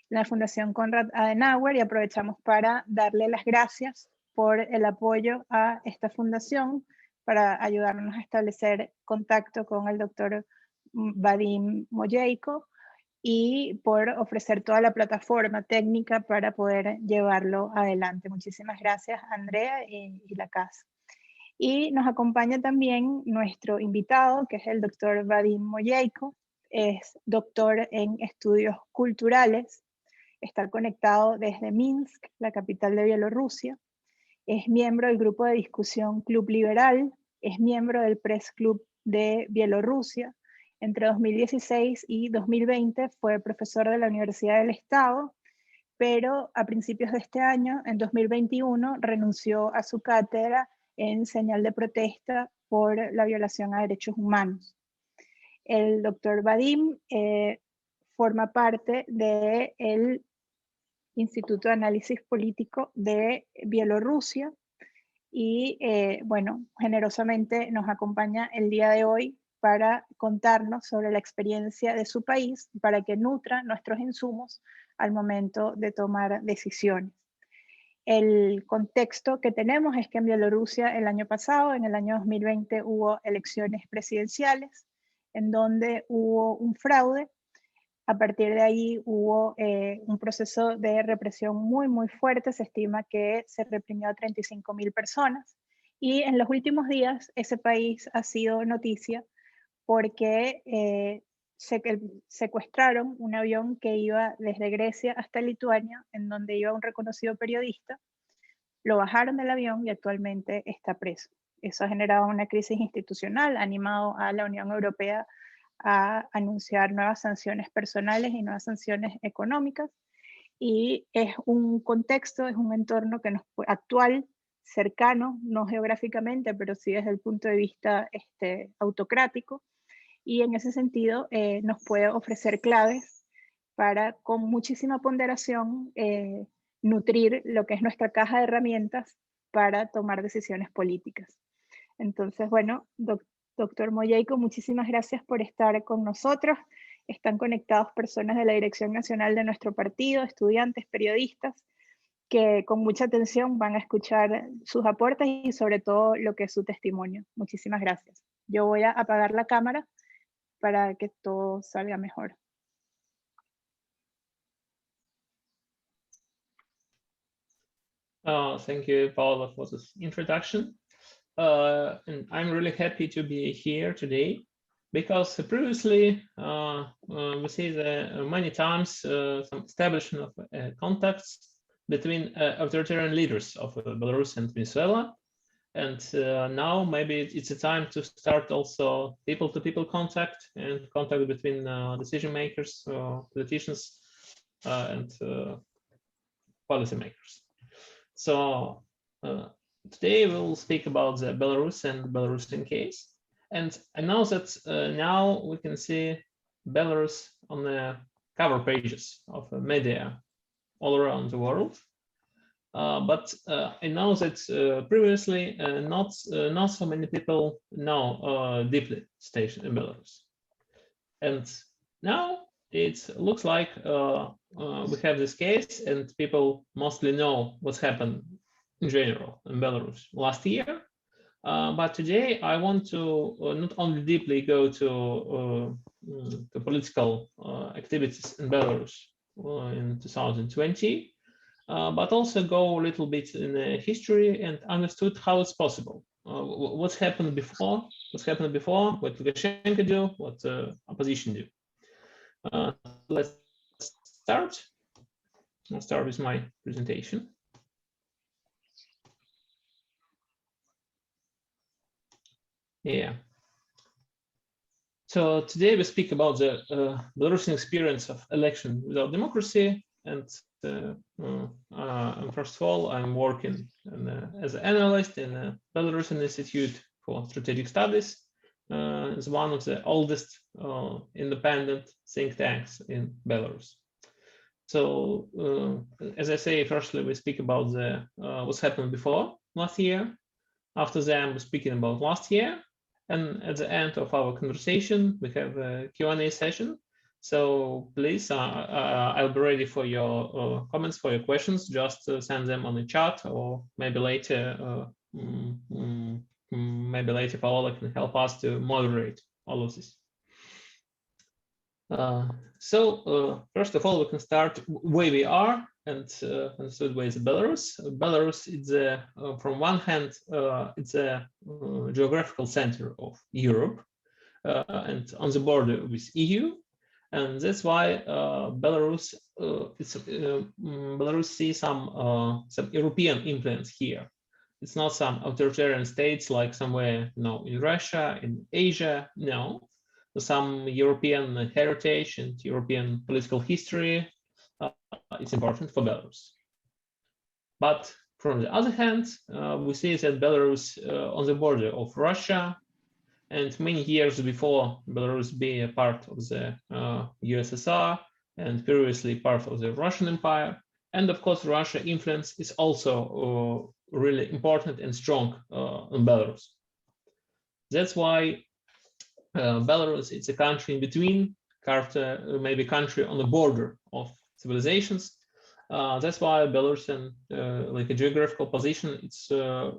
la Fundación Konrad Adenauer, y aprovechamos para darle las gracias por el apoyo a esta fundación para ayudarnos a establecer contacto con el doctor Vadim Mojeiko y por ofrecer toda la plataforma técnica para poder llevarlo adelante. Muchísimas gracias, Andrea y la casa. Y nos acompaña también nuestro invitado, que es el doctor Vadim Mojeiko. Es doctor en estudios culturales, está conectado desde Minsk, la capital de Bielorrusia. Es miembro del grupo de discusión Club Liberal, es miembro del Press Club de Bielorrusia. Entre 2016 y 2020 fue profesor de la Universidad del Estado, pero a principios de este año, en 2021, renunció a su cátedra en señal de protesta por la violación a derechos humanos. El doctor Vadim forma parte del Instituto de Análisis Político de Bielorrusia y, bueno, generosamente nos acompaña el día de hoy para contarnos sobre la experiencia de su país, para que nutra nuestros insumos al momento de tomar decisiones. El contexto que tenemos es que en Bielorrusia el año pasado, en el año 2020, hubo elecciones presidenciales en donde hubo un fraude. A partir de ahí hubo un proceso de represión muy fuerte. Se estima que se reprimió a 35.000 personas. Y en los últimos días ese país ha sido noticia porque secuestraron un avión que iba desde Grecia hasta Lituania, en donde iba un reconocido periodista. Lo bajaron del avión y actualmente está preso. Eso ha generado una crisis institucional, ha animado a la Unión Europea a anunciar nuevas sanciones personales y nuevas sanciones económicas. Y es un contexto, es un entorno que actual, cercano, no geográficamente, pero sí desde el punto de vista autocrático. Y en ese sentido nos puede ofrecer claves para, con muchísima ponderación, nutrir lo que es nuestra caja de herramientas para tomar decisiones políticas. Entonces, bueno, doctor Mojeiko, muchísimas gracias por estar con nosotros. Están conectados personas de la Dirección Nacional de nuestro partido, estudiantes, periodistas, que con mucha atención van a escuchar sus aportes y sobre todo lo que es su testimonio. Muchísimas gracias. Yo voy a apagar la cámara para que todo salga mejor. Thank you, Paula, for this introduction. And I'm really happy to be here today because previously we see that many times some establishment of contacts between authoritarian leaders of Belarus and Venezuela. And now maybe it's a time to start also people-to-people contact and contact between decision makers, politicians, and policymakers. So today we'll speak about the Belarus and Belarusian case. And I know that now we can see Belarus on the cover pages of media all around the world. But I know that previously not so many people know deeply the situation in Belarus. And now it looks like we have this case and people mostly know what's happened in general in Belarus last year. But today I want to not only deeply go to political activities in Belarus in 2020, but also go a little bit in the history and understood how it's possible. What's happened before, what Lukashenko do, what opposition do. Let's start. I'll start with my presentation. Yeah. So today we speak about the Belarusian experience of election without democracy. And first of all, I'm working as an analyst in the Belarusian Institute for Strategic Studies. It's one of the oldest independent think tanks in Belarus. So, as I say, firstly, we speak about what's happened before last year. After that, we're speaking about last year. And at the end of our conversation, we have a Q&A session. So please, I'll be ready for your comments, for your questions. Just send them on the chat, or maybe later, maybe later Paola can help us to moderate all of this. So first of all, we can start where we are and understood where is Belarus. Belarus is from one hand, it's a geographical center of Europe and on the border with EU. And that's why Belarus Belarus sees some European influence here. It's not some authoritarian states like somewhere, in Russia, in Asia. No, some European heritage and European political history is important for Belarus. But from the other hand, we see that Belarus on the border of Russia, and many years before Belarus being a part of the USSR and previously part of the Russian Empire. And of course, Russia influence is also really important and strong in Belarus. That's why Belarus is a country in between, maybe country on the border of civilizations. That's why Belarusian, like a geographical position, it's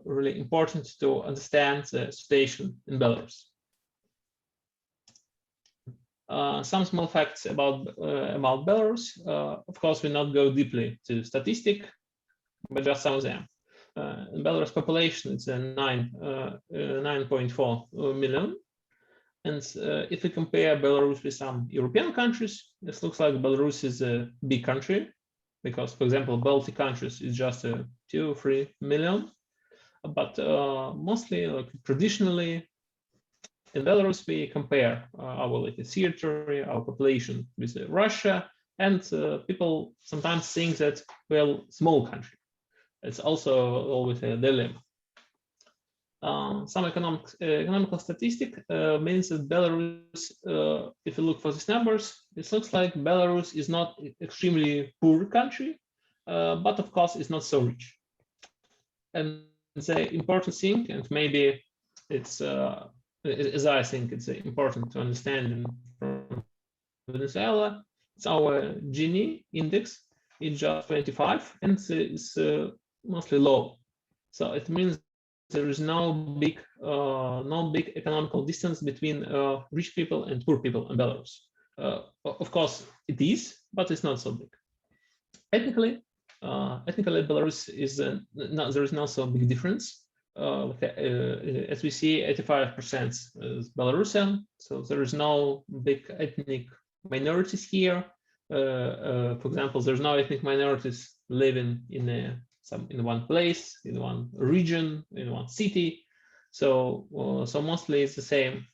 really important to understand the situation in Belarus. Some small facts about Belarus. Of course, we not go deeply to statistics, but just some of them. Belarus population is 9.4 million. And if we compare Belarus with some European countries, this looks like Belarus is a big country, because, for example, Baltic countries is just 2-3 million. But mostly, like traditionally, in Belarus, we compare our territory, our population with Russia, and people sometimes think that, well, small country. It's also always a dilemma. Some economical statistic means that Belarus, if you look for these numbers, it looks like Belarus is not extremely poor country, but of course it's not so rich. And the important thing, and maybe it's, as I think it's important to understand from Venezuela, it's our Gini index. It's just 25, and it's mostly low. So it means there is no big economical distance between rich people and poor people in Belarus. Of course, it is, but it's not so big. Ethnically, Belarus is there is not so big difference. As we see, 85% is Belarusian, so there is no big ethnic minorities here. For example, there's no ethnic minorities living in one place, in one region, in one city. So mostly it's the same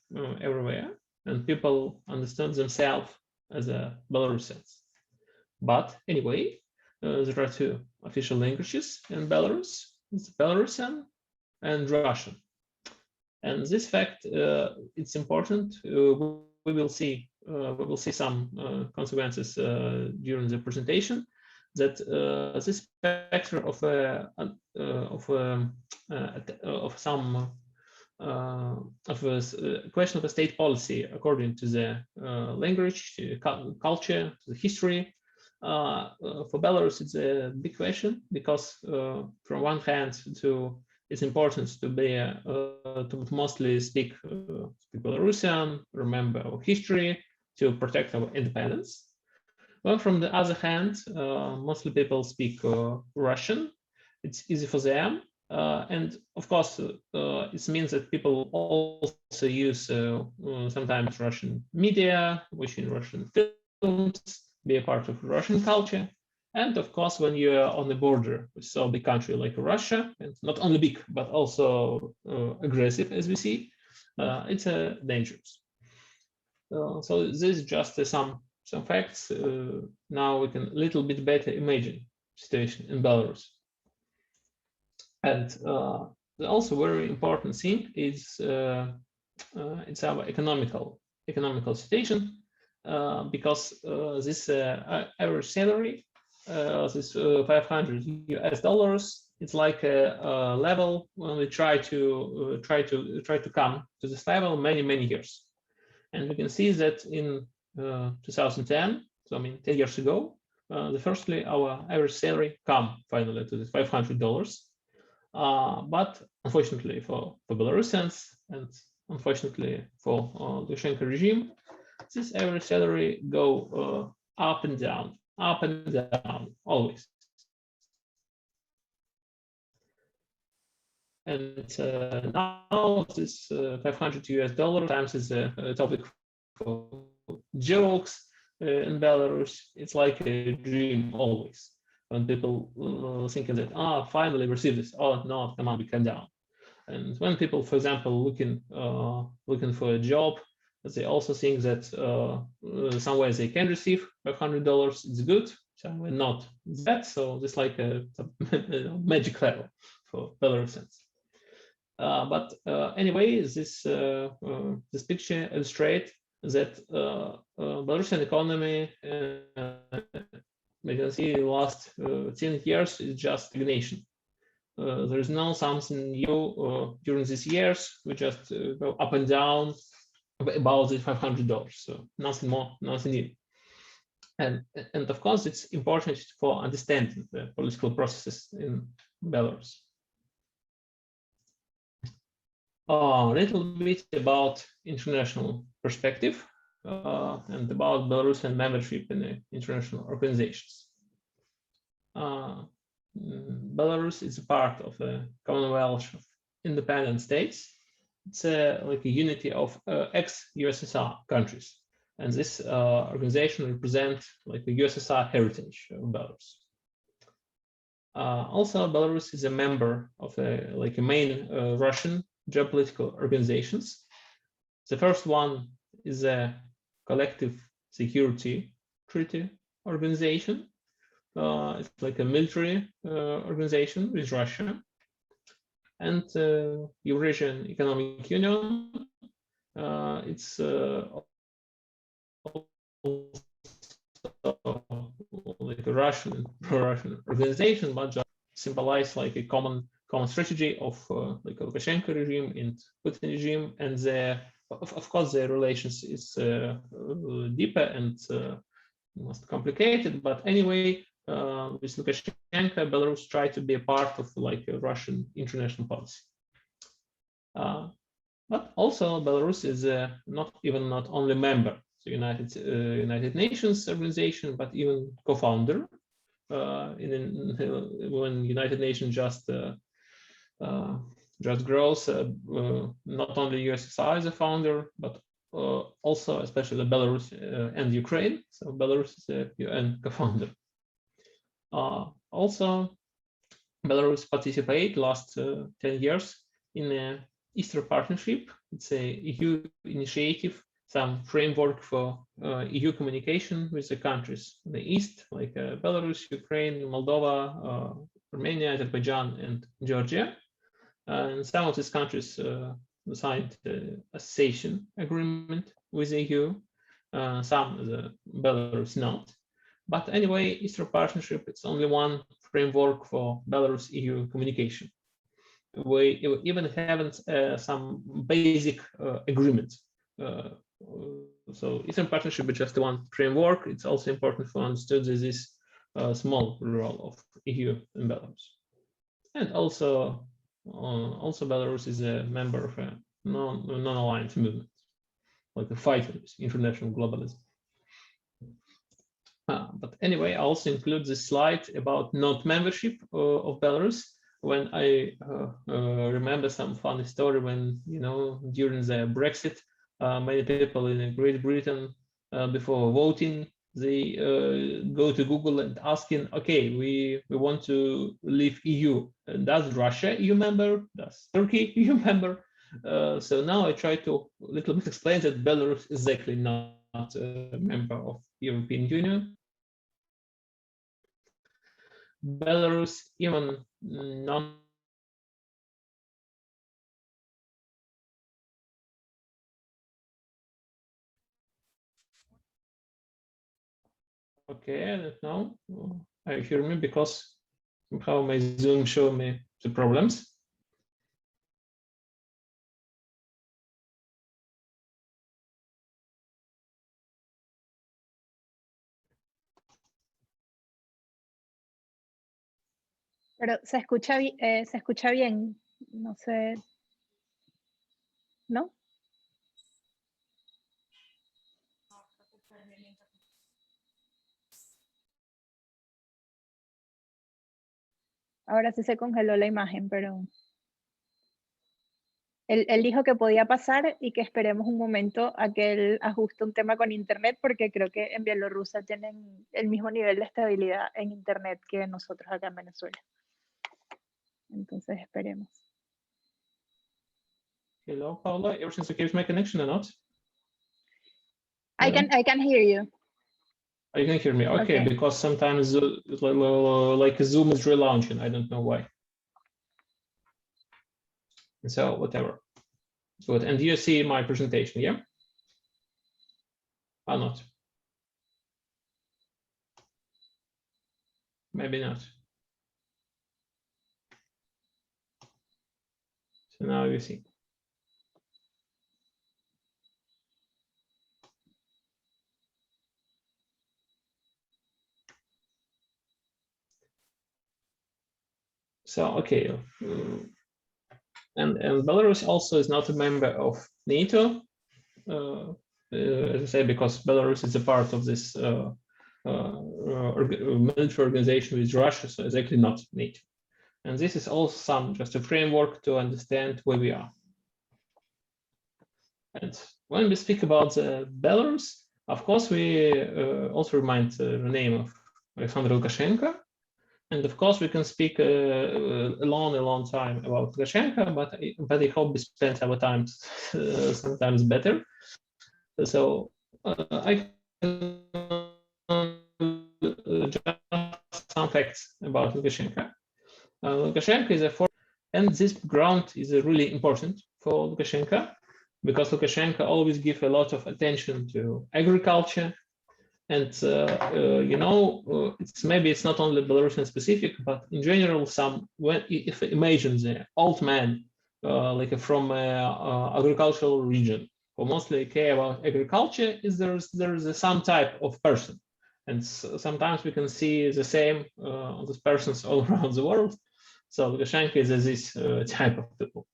everywhere, and people understand themselves as Belarusians. But anyway, there are two official languages in Belarus. It's Belarusian and Russian. And this fact, it's important. We will see some consequences during the presentation. That this factor of a question of a state policy according to the language, to culture, to the history. For Belarus, it's a big question because from one hand, it's important to be to mostly speak Belarusian, remember our history, to protect our independence. Well, from the other hand, mostly people speak Russian. It's easy for them. And of course, it means that people also use sometimes Russian media, watching Russian films, be a part of Russian culture. And of course, when you are on the border with so big country like Russia, and not only big, but also aggressive, as we see, it's dangerous. So this is just some facts. Now we can a little bit better imagine situation in Belarus. And the also very important thing is it's our economical situation, because this average salary, this $500 US it's like a level when we try to come to this level many years. And we can see that in 2010, so I mean 10 years ago, firstly our average salary come finally to the $500. But unfortunately for Belarusians and unfortunately for Lukashenko regime, this average salary go up and down, always. And now this $500 times is a topic for jokes in Belarus. It's like a dream always. When people thinking that, finally receive this, oh no, come on, we come down. And when people, for example, looking for a job, they also think that somewhere they can receive $500, it's good, somewhere not that. So it's like a magic level for Belarusians. But anyway, this picture illustrates that Belarusian economy, you can see the last 10 years is just stagnation. There is no something new during these years. We just go up and down about the $500. So nothing more, nothing new. And of course, it's important for understanding the political processes in Belarus. A little bit about international perspective and about Belarusian membership in international organizations. Belarus is a part of a Commonwealth of independent states. It's like a unity of ex-USSR countries, and this organization represents like the USSR heritage of Belarus. Also, Belarus is a member of a main Russian geopolitical organizations. The first one is a collective security treaty organization. It's like a military organization with Russia. And Eurasian Economic Union, it's like a Russian organization, but just symbolize like a common strategy of like a Lukashenko regime and Putin regime, and of course their relations is deeper and most complicated. But anyway, with Lukashenko, Belarus tried to be a part of like a Russian international policy. But also Belarus is not only member the United Nations organization, but even co-founder. When United Nations just grows, not only USSR is a founder, but also especially Belarus and Ukraine. So Belarus is a UN co-founder. Also, Belarus participate last 10 years in a Eastern Partnership. It's a EU initiative, some framework for EU communication with the countries in the East, like Belarus, Ukraine, Moldova, Armenia, Azerbaijan, and Georgia. And some of these countries signed the association agreement with the EU. Some, Belarus, not. But anyway, Eastern Partnership, it's only one framework for Belarus EU communication. We even haven't some basic agreements. So Eastern Partnership is just one framework. It's also important to understand this small role of EU in Belarus. And also Belarus is a member of a non-aligned movement, like a fight against international globalism. But anyway, I also include this slide about non-membership of Belarus. When I remember some funny story when, during the Brexit, many people in Great Britain, before voting, they go to Google and asking, okay, we want to leave EU. Does Russia EU member? Does Turkey EU member? So now I try to a little bit explain that Belarus is exactly not a member of European Union. Belarus even non Okay, I don't know. You hear me because How may Zoom show me the problems? Pero se escucha bien, no sé, ¿no? Ahora sí se congeló la imagen, pero él dijo que podía pasar y que esperemos un momento a que él ajuste un tema con internet, porque creo que en Bielorrusia tienen el mismo nivel de estabilidad en internet que nosotros acá en Venezuela. Entonces esperemos. Hello, Paula. Everything's okay with my connection or not? I can hear you. Oh, you can hear me. Okay, because sometimes like Zoom is relaunching. I don't know why. So whatever. Good. And you see my presentation, yeah? Or not? Maybe not. So now you see. So, okay. And Belarus also is not a member of NATO, as I say, because Belarus is a part of this military organization with Russia, so it's actually not NATO. And this is also just a framework to understand where we are. And when we speak about Belarus, of course, we also remind the name of Alexander Lukashenko. And of course, we can speak a long time about Lukashenko, but I hope we spend our time sometimes better. So I can just some facts about Lukashenko. Lukashenko is and this background is really important for Lukashenko, because Lukashenko always gives a lot of attention to agriculture. And maybe it's not only Belarusian specific, but in general, if imagine the old man like from agricultural region who mostly care about agriculture, there's some type of person, and sometimes we can see the same on these persons all around the world. So Lukashenko is this type of people.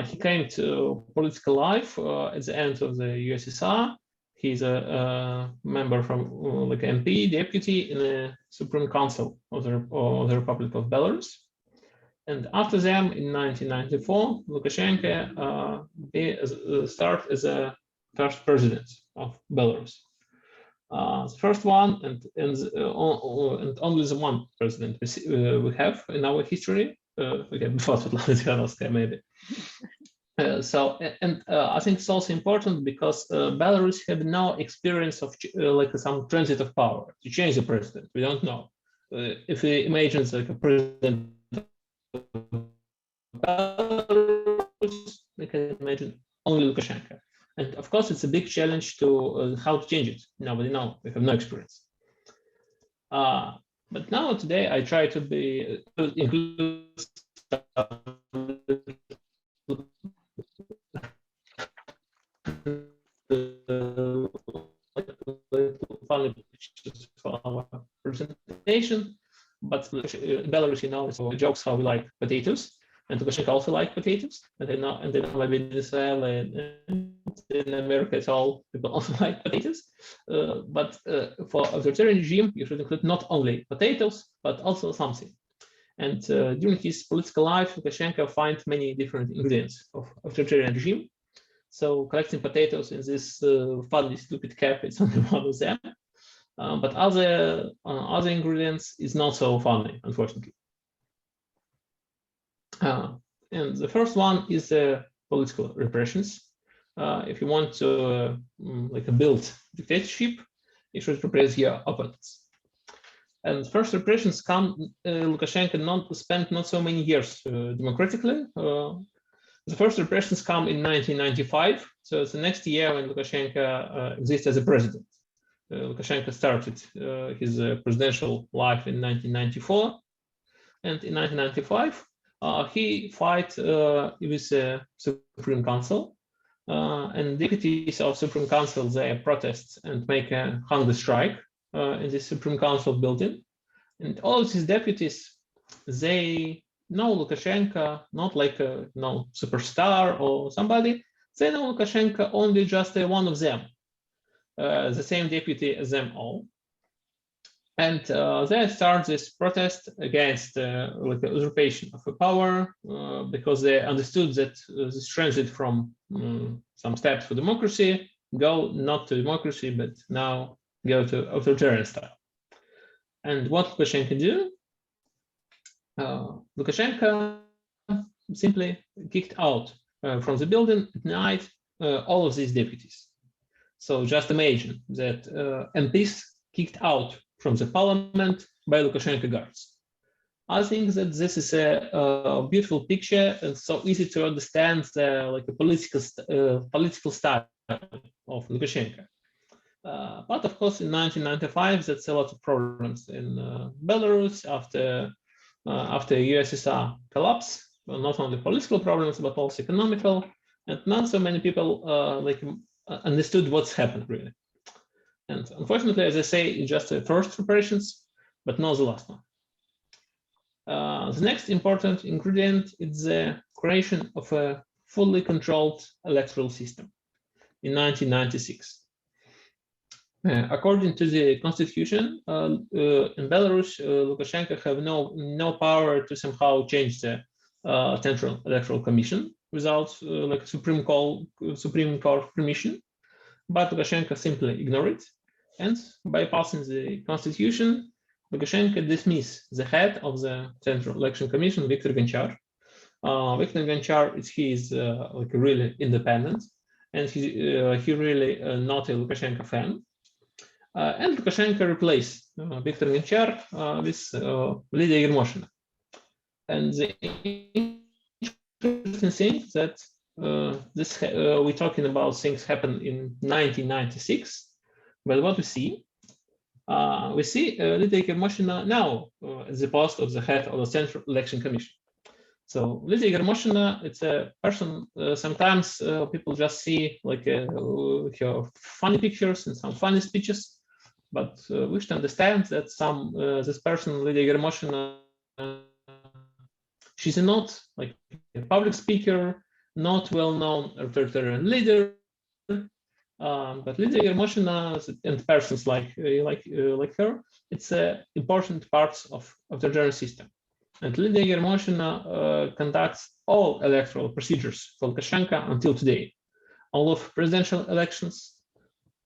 He came to political life at the end of the USSR. He's a member from like MP, deputy in the Supreme Council of the Republic of Belarus. And after them, in 1994, Lukashenko started as a first president of Belarus. The first one and only the one president we have in our history. Before Svetlana Tikhanovskaya, maybe. I think it's also important because Belarus had no experience of like some transit of power to change the president. We don't know. If we imagine like a president of Belarus, we can imagine only Lukashenko. And of course, it's a big challenge to how to change it. Nobody knows. We have no experience. But now today, I try to include funny pictures for our presentation, but Belarus, so jokes how we like potatoes, and Lukashenko also like potatoes, and they know maybe in Israel and in America, it's all people also like potatoes. But for authoritarian regime, you should include not only potatoes but also something. And during his political life, Lukashenko finds many different ingredients of authoritarian regime. So collecting potatoes in this funny, stupid cap is only one of them. But other ingredients is not so funny, unfortunately. And the first one is political repressions. If you want to build dictatorship, you should repress your opponents. And first repressions come, Lukashenko spent not so many years democratically. The first repressions come in 1995. So it's the next year when Lukashenko exists as a president. Lukashenko started his presidential life in 1994. And in 1995, he fight with the Supreme Council, and deputies of Supreme Council, they protest and make a hunger strike in the Supreme Council building. And all of these deputies, they know Lukashenko not like a superstar or somebody. They know Lukashenko only just one of them, the same deputy as them all. And they start this protest against like the usurpation of power because they understood that this transit from some steps for democracy go not to democracy, but now go to authoritarian style. And what Lukashenko do? Lukashenko simply kicked out from the building at night all of these deputies. So just imagine that MPs kicked out from the parliament by Lukashenko guards. I think that this is a beautiful picture and so easy to understand the like a political style of Lukashenko. But of course, in 1995, that's a lot of problems in Belarus after USSR collapse. Well, not only political problems but also economical, and not so many people understood what's happened really. And unfortunately, as I say, it's just the first preparations, but not the last one. The next important ingredient is the creation of a fully controlled electoral system in 1996. According to the constitution, in Belarus, Lukashenko have no power to somehow change the Central Electoral Commission without like Supreme Court permission. But Lukashenko simply ignored it, and by passing the constitution, Lukashenko dismissed the head of the Central Election Commission, Viktor Gonchar. Viktor Gonchar is like really independent, and he really not a Lukashenko fan. And Lukashenko replaced Viktor Gonchar with Lydia Yermoshina. And the interesting thing that we're talking about things happened in 1996. But what we see Lydia Yermoshina now at the post of the head of the Central Election Commission. So Lydia Yermoshina, it's a person. Sometimes people just see like her funny pictures and some funny speeches, but we should understand that this person, Lydia Yermoshina, she's not like a public speaker, not well-known authoritarian leader. But Lydia Yermoshina and persons like her, it's important parts of the general system. And Lydia Yermoshina conducts all electoral procedures for Lukashenko until today. All of presidential elections,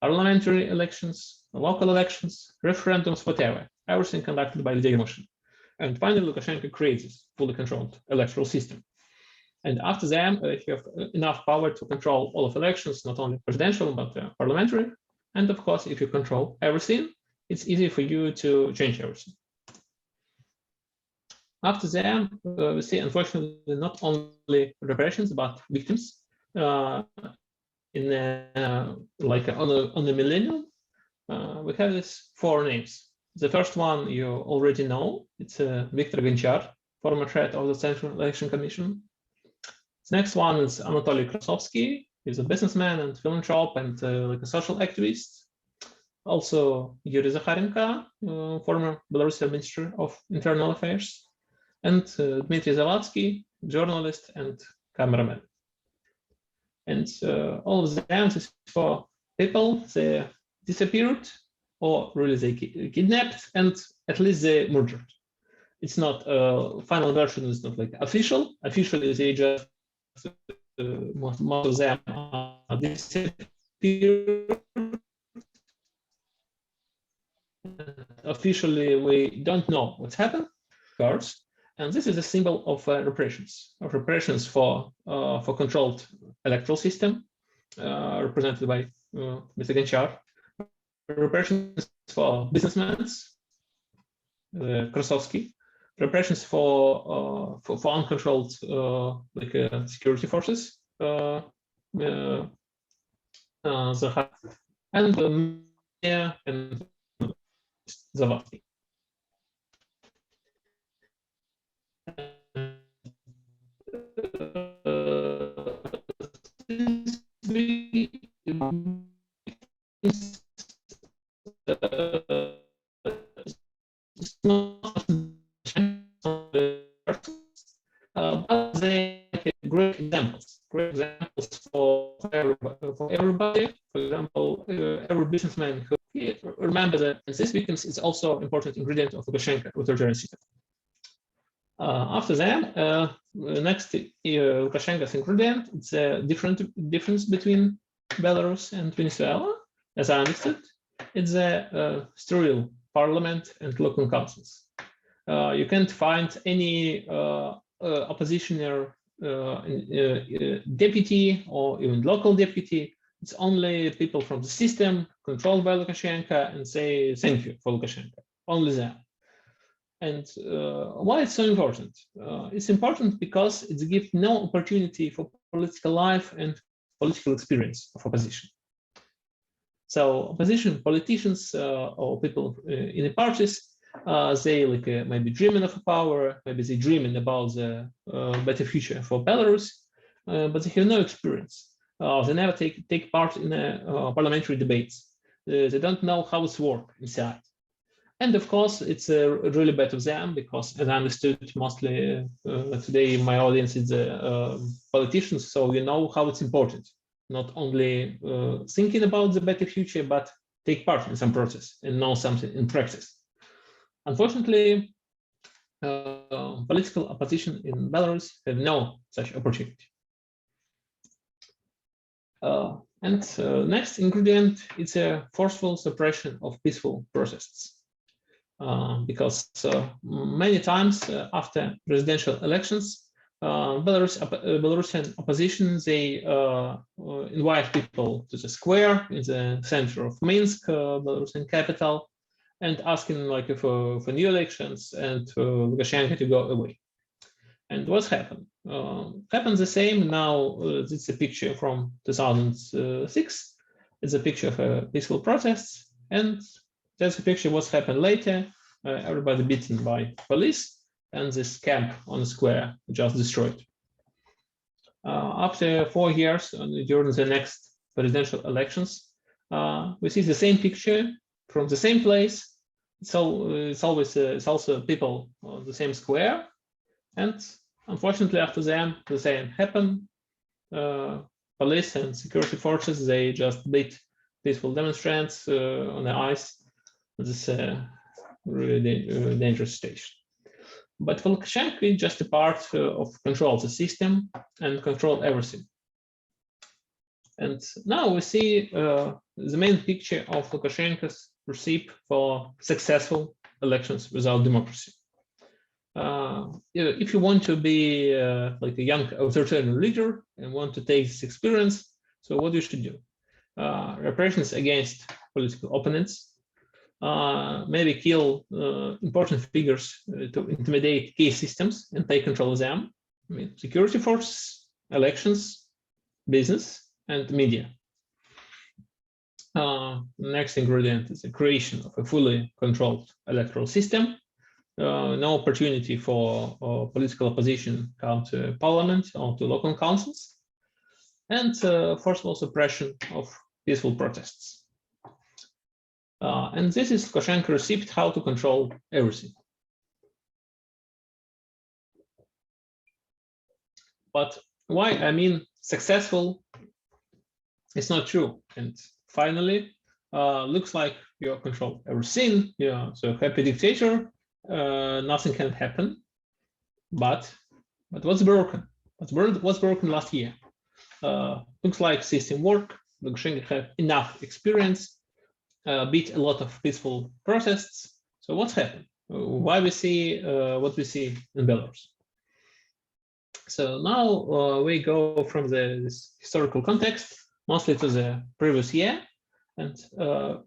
parliamentary elections, local elections, referendums, whatever, everything conducted by Lydia Yermoshina. And finally, Lukashenko creates this fully controlled electoral system. And after them, you have enough power to control all of elections, not only presidential, but parliamentary. And of course, if you control everything, it's easy for you to change everything. After them, we see, unfortunately, not only repressions, but victims. On the millennium, we have these four names. The first one you already know, it's Viktor Gonchar, former head of the Central Election Commission. The next one is Anatoly Krasovsky. He's a businessman and philanthrope and like a social activist. Also, Yuri Zakharenko, former Belarusian Minister of Internal Affairs, and Dmitry Zavadskyi, journalist and cameraman. And all of them, these four people, they disappeared, or really they kidnapped, and at least they murdered. It's not final version is not like official. Officially, they just most of them disappeared. Officially, we don't know what's happened. First, and this is a symbol of repressions for controlled electoral system, represented by Mr. Gonchar. Repressions for businessmen, Krasovsky. Repressions for uncontrolled security forces, and Zavadskyi. but they are great examples for everybody. For example, every businessman who remember that this weakness is also important ingredient of Lukashenko authoritarian system. After that, next Lukashenko's ingredient, it's a difference between Belarus and Venezuela, as I understood. It's a sterile parliament and local councils. You can't find any oppositioner deputy or even local deputy. It's only people from the system controlled by Lukashenko and say thank you for Lukashenko. Only that. And why it's so important? It's important because it gives no opportunity for political life and political experience of opposition. So opposition politicians or people in the parties, they maybe dreaming of a power, maybe they dreaming about the better future for Belarus, but they have no experience. They never take part in parliamentary debates. They don't know how it's work inside. And of course, it's really bad of them because, as I understood, mostly today my audience is politicians, so you know how it's important. Not only thinking about the better future, but take part in some process and know something in practice. Unfortunately, political opposition in Belarus have no such opportunity. Next ingredient is a forceful suppression of peaceful protests. Because many times after presidential elections, Belarusian opposition, they invite people to the square in the center of Minsk, Belarusian capital, and asking for new elections and Lukashenko to go away. And what's happened? Happened the same now. It's a picture from 2006. It's a picture of peaceful protests, and that's a picture of what's happened later. Everybody beaten by police, and this camp on the square just destroyed. After 4 years, during the next presidential elections, we see the same picture from the same place. So it's also people on the same square, and unfortunately after them the same happened. Police and security forces, they just beat peaceful demonstrants on the ice. This really dangerous station. But for Lukashenko, it's just a part of control the system and control everything. And now we see the main picture of Lukashenko's recipe for successful elections without democracy. If you want to be like a young authoritarian leader and want to take this experience, so what you should do? Repressions against political opponents, maybe kill important figures to intimidate key systems and take control of them. I mean, security forces, elections, business, and media. Next ingredient is the creation of a fully controlled electoral system. No opportunity for political opposition come to parliament or to local councils, and forceful suppression of peaceful protests. And this is Lukashenko received how to control everything. But why? I mean, successful is not true. And finally, looks like you control everything. Yeah, so happy dictator, nothing can happen. But what's broken? What's broken last year? Looks like system work. Lukashenko had enough experience, beat a lot of peaceful protests. So what's happened? Why we see what we see in Belarus? So now we go from this historical context mostly to the previous year, and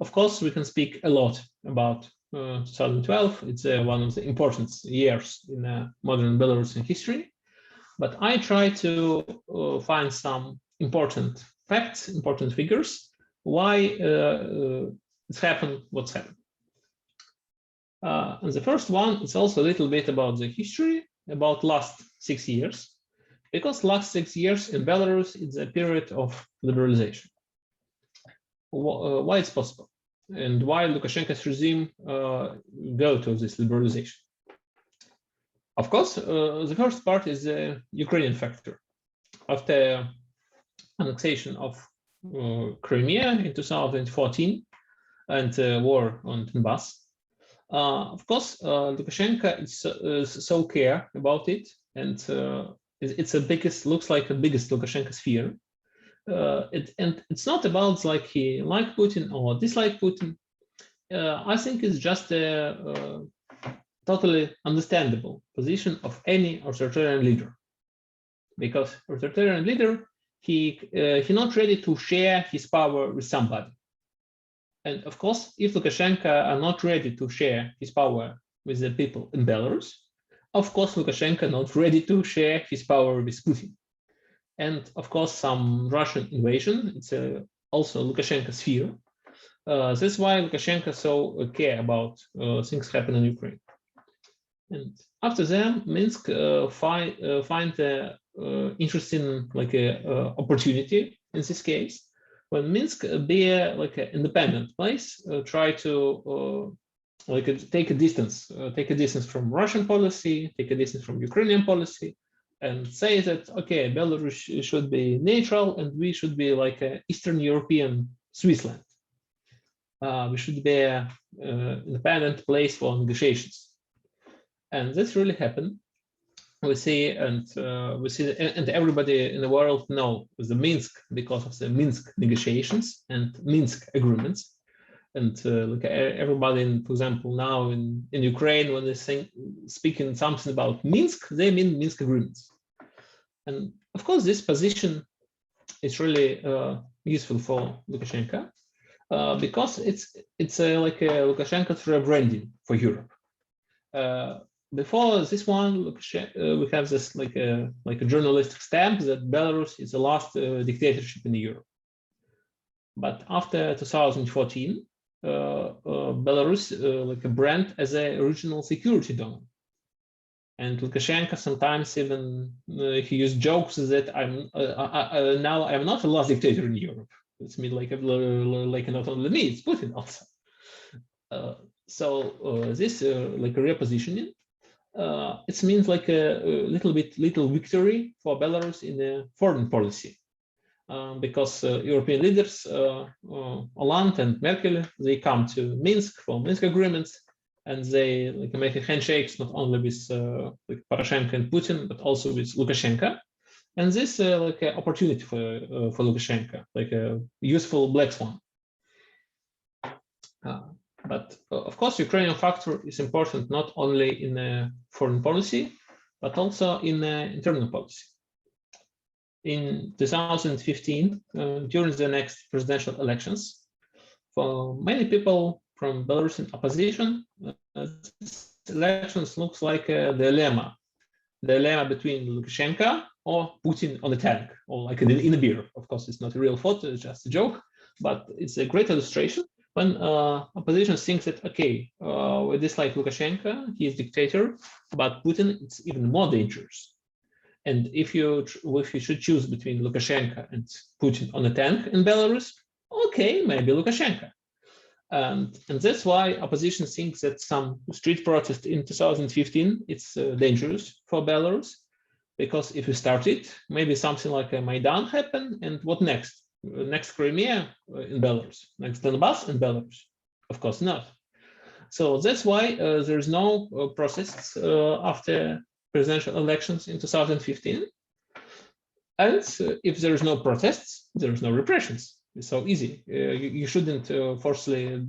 of course we can speak a lot about 2012. It's one of the important years in modern Belarusian history, but I try to find some important facts, important figures, why it's happened, what's happened. And the first one is also a little bit about the history, about last 6 years. Because last 6 years in Belarus, it's a period of liberalization. Why it's possible? And why Lukashenko's regime go to this liberalization? Of course, the first part is the Ukrainian factor. After annexation of Crimea in 2014 and war on Donbass, of course, Lukashenko is so care about it, and it's the biggest, looks like the biggest Lukashenko sphere. And it's not about like he like Putin or dislike Putin. I think it's just a totally understandable position of any authoritarian leader, because authoritarian leader he not ready to share his power with somebody. And of course, if Lukashenko are not ready to share his power with the people in Belarus, of course Lukashenko not ready to share his power with Putin. And of course, some Russian invasion, it's also Lukashenko's sphere. That's why Lukashenko so care about things happen in Ukraine. And after that, Minsk find a interesting like opportunity in this case. When Minsk be like an independent place, try to like take a distance from Russian policy, take a distance from Ukrainian policy, and say that, okay, Belarus should be neutral and we should be like an Eastern European Switzerland. We should be an independent place for negotiations. And this really happened. We see, and everybody in the world know the Minsk because of the Minsk negotiations and Minsk agreements. And like everybody, for example, now in Ukraine, when they speaking something about Minsk, they mean Minsk agreements. And of course, this position is really useful for Lukashenko because it's like Lukashenko's rebranding for Europe. Before this one, we have this like a journalistic stamp that Belarus is the last dictatorship in Europe. But after 2014, Belarus like a brand as a regional security donor. And Lukashenko sometimes even he used jokes that I'm not the last dictator in Europe. It's me like not only me, it's Putin also. So this like a repositioning. It means like a little victory for Belarus in the foreign policy, because European leaders, Hollande and Merkel, they come to Minsk for Minsk agreements, and they like make handshakes not only with like Poroshenko and Putin, but also with Lukashenko, and this like an opportunity for Lukashenko, like a useful black swan. But of course, Ukrainian factor is important not only in foreign policy, but also in internal policy. In 2015, during the next presidential elections, for many people from Belarusian opposition, elections looks like a dilemma between Lukashenko or Putin on the tank, or like in a beer. Of course, it's not a real photo, it's just a joke, but it's a great illustration. When opposition thinks that, okay, we dislike Lukashenko, he is dictator, but Putin is even more dangerous. And if you should choose between Lukashenko and Putin on a tank in Belarus, okay, maybe Lukashenko. And that's why opposition thinks that some street protest in 2015, it's dangerous for Belarus, because if you start it, maybe something like a Maidan happen, and what next? Next Crimea in Belarus, next Donbass in Belarus? Of course not. So that's why there's no protests after presidential elections in 2015. And if there's no protests, there's no repressions. It's so easy. You shouldn't forcibly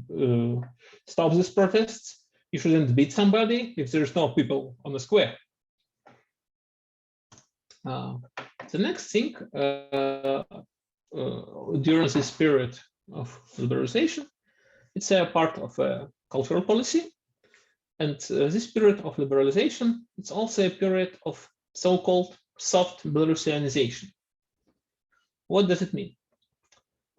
stop these protests. You shouldn't beat somebody if there's no people on the square. The next thing, during this period of liberalization, it's a part of a cultural policy. And this period of liberalization, it's also a period of so-called soft Belarusianization. What does it mean?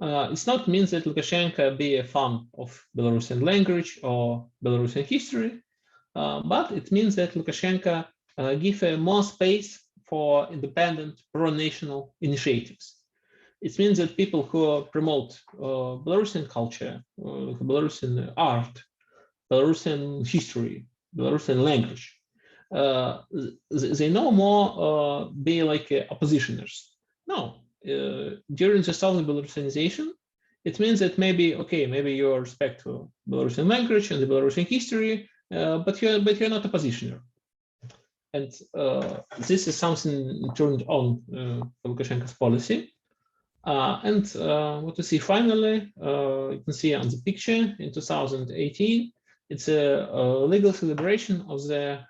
It's not means that Lukashenko be a fan of Belarusian language or Belarusian history, but it means that Lukashenko give more space for independent pro-national initiatives. It means that people who promote Belarusian culture, Belarusian art, Belarusian history, Belarusian language, they no more be like oppositioners. No, during the Southern Belarusianization, it means that maybe, okay, maybe you respect Belarusian language and the Belarusian history, but you're not a oppositioner. And this is something turned on Lukashenko's policy. And what you see finally, you can see on the picture in 2018, it's a legal celebration of the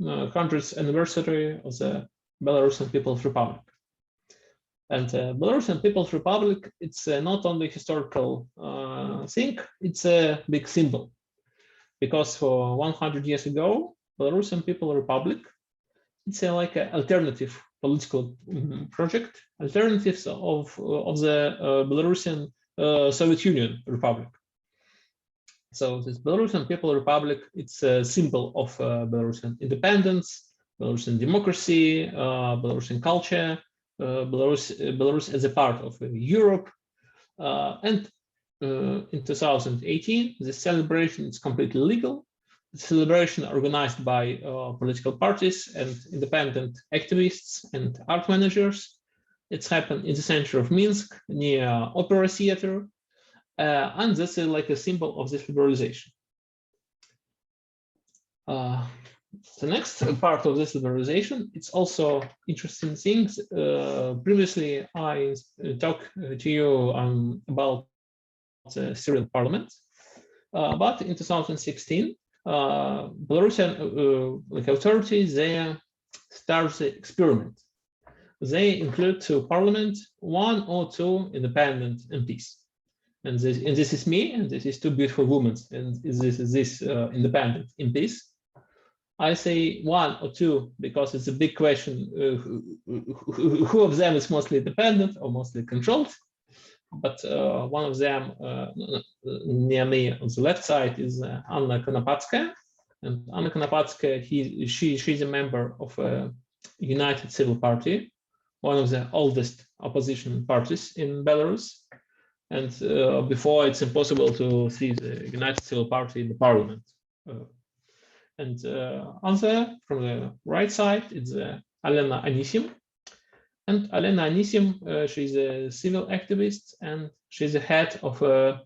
100th anniversary of the Belarusian People's Republic. And Belarusian People's Republic, it's not only a historical thing, it's a big symbol. Because for 100 years ago, Belarusian People's Republic, it's like an alternative political project, alternatives of the Belarusian Soviet Union Republic. So this Belarusian People's Republic, it's a symbol of Belarusian independence, Belarusian democracy, Belarusian culture, Belarus as a part of Europe. And in 2018, the celebration is completely legal. The celebration organized by political parties and independent activists and art managers. It's happened in the center of Minsk, near Opera Theater. And this is like a symbol of this liberalization. The next part of this liberalization, it's also interesting things. Previously, I talked to you about the Syrian parliament, but in 2016, Belarusian authorities, they start the experiment. They include to parliament 1 or 2 independent MPs. And this is me, and this is 2 beautiful women, and this is this independent MPs. I say 1 or 2 because it's a big question who of them is mostly independent or mostly controlled. But one of them near me on the left side is Anna Konopatskaya. And Anna Konopatskaya, she's a member of a United Civil Party, one of the oldest opposition parties in Belarus. And before, it's impossible to see the United Civil Party in the parliament. And from the right side, it's Alena Anisim. And Alena Anisim, she's a civil activist, and she's the head of a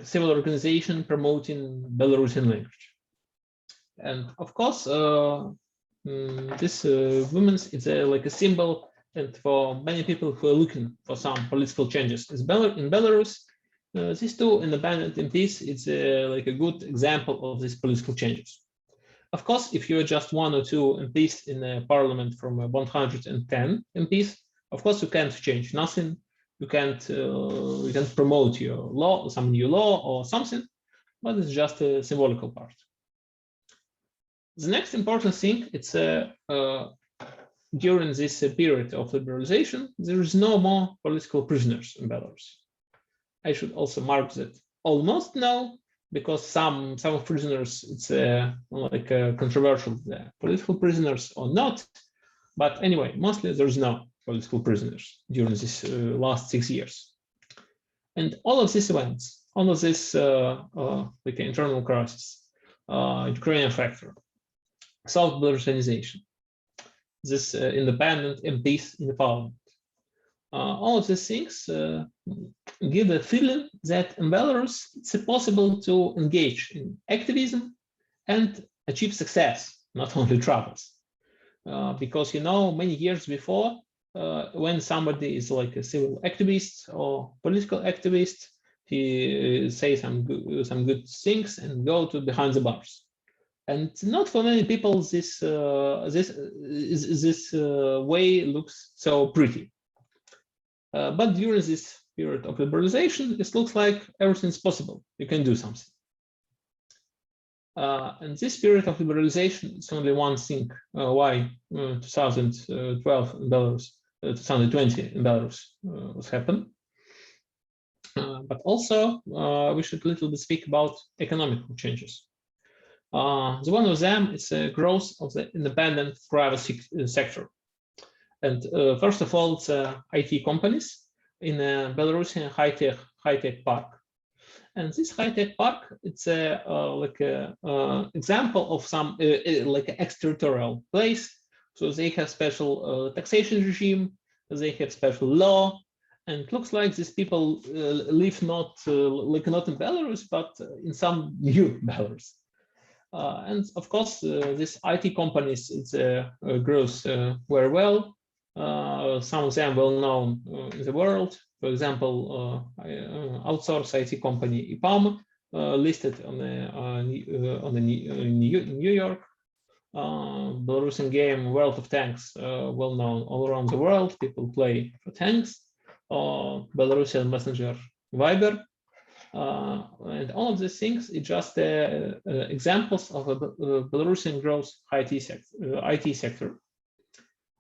civil organization promoting Belarusian language. And of course, this woman is like a symbol, and for many people who are looking for some political changes in Belarus, these 2 independent MPs, it's like a good example of these political changes. Of course, if you're just 1 or 2 MPs in a parliament from 110 MPs, of course you can't change nothing. You can't promote your law, some new law or something, but it's just a symbolical part. The next important thing, it's during this period of liberalization, there is no more political prisoners in Belarus. I should also mark that almost no, because some prisoners, it's like controversial, political prisoners or not. But anyway, mostly there's no political prisoners during this last 6 years. And all of these events, all of this like internal crisis, Ukrainian factor, South Belarusianization, this independent MPs in the parliament, all of these things give a feeling that in Belarus it's possible to engage in activism and achieve success, not only troubles. Because many years before, when somebody is like a civil activist or political activist, he say some good things and go to behind the bars. And not for many people this way looks so pretty. But during this period of liberalization, it looks like everything is possible. You can do something. And this period of liberalization is only one thing why 2012 in Belarus, 2020 in Belarus was happened. But also we should a little bit speak about economic changes. The one of them is a growth of the independent private sector. And first of all, it's IT companies in a Belarusian high-tech park. And this high-tech park, it's a example of some like an extraterritorial place. So they have special taxation regime, they have special law, and it looks like these people live not in Belarus, but in some new Belarus. And of course, these IT companies grows very well. Some of them well known in the world. For example, outsource IT company EPAM, listed on New York. Belarusian game World of Tanks, well known all around the world. People play for tanks. Belarusian messenger Viber. And all of these things is just examples of a Belarusian growth IT sector.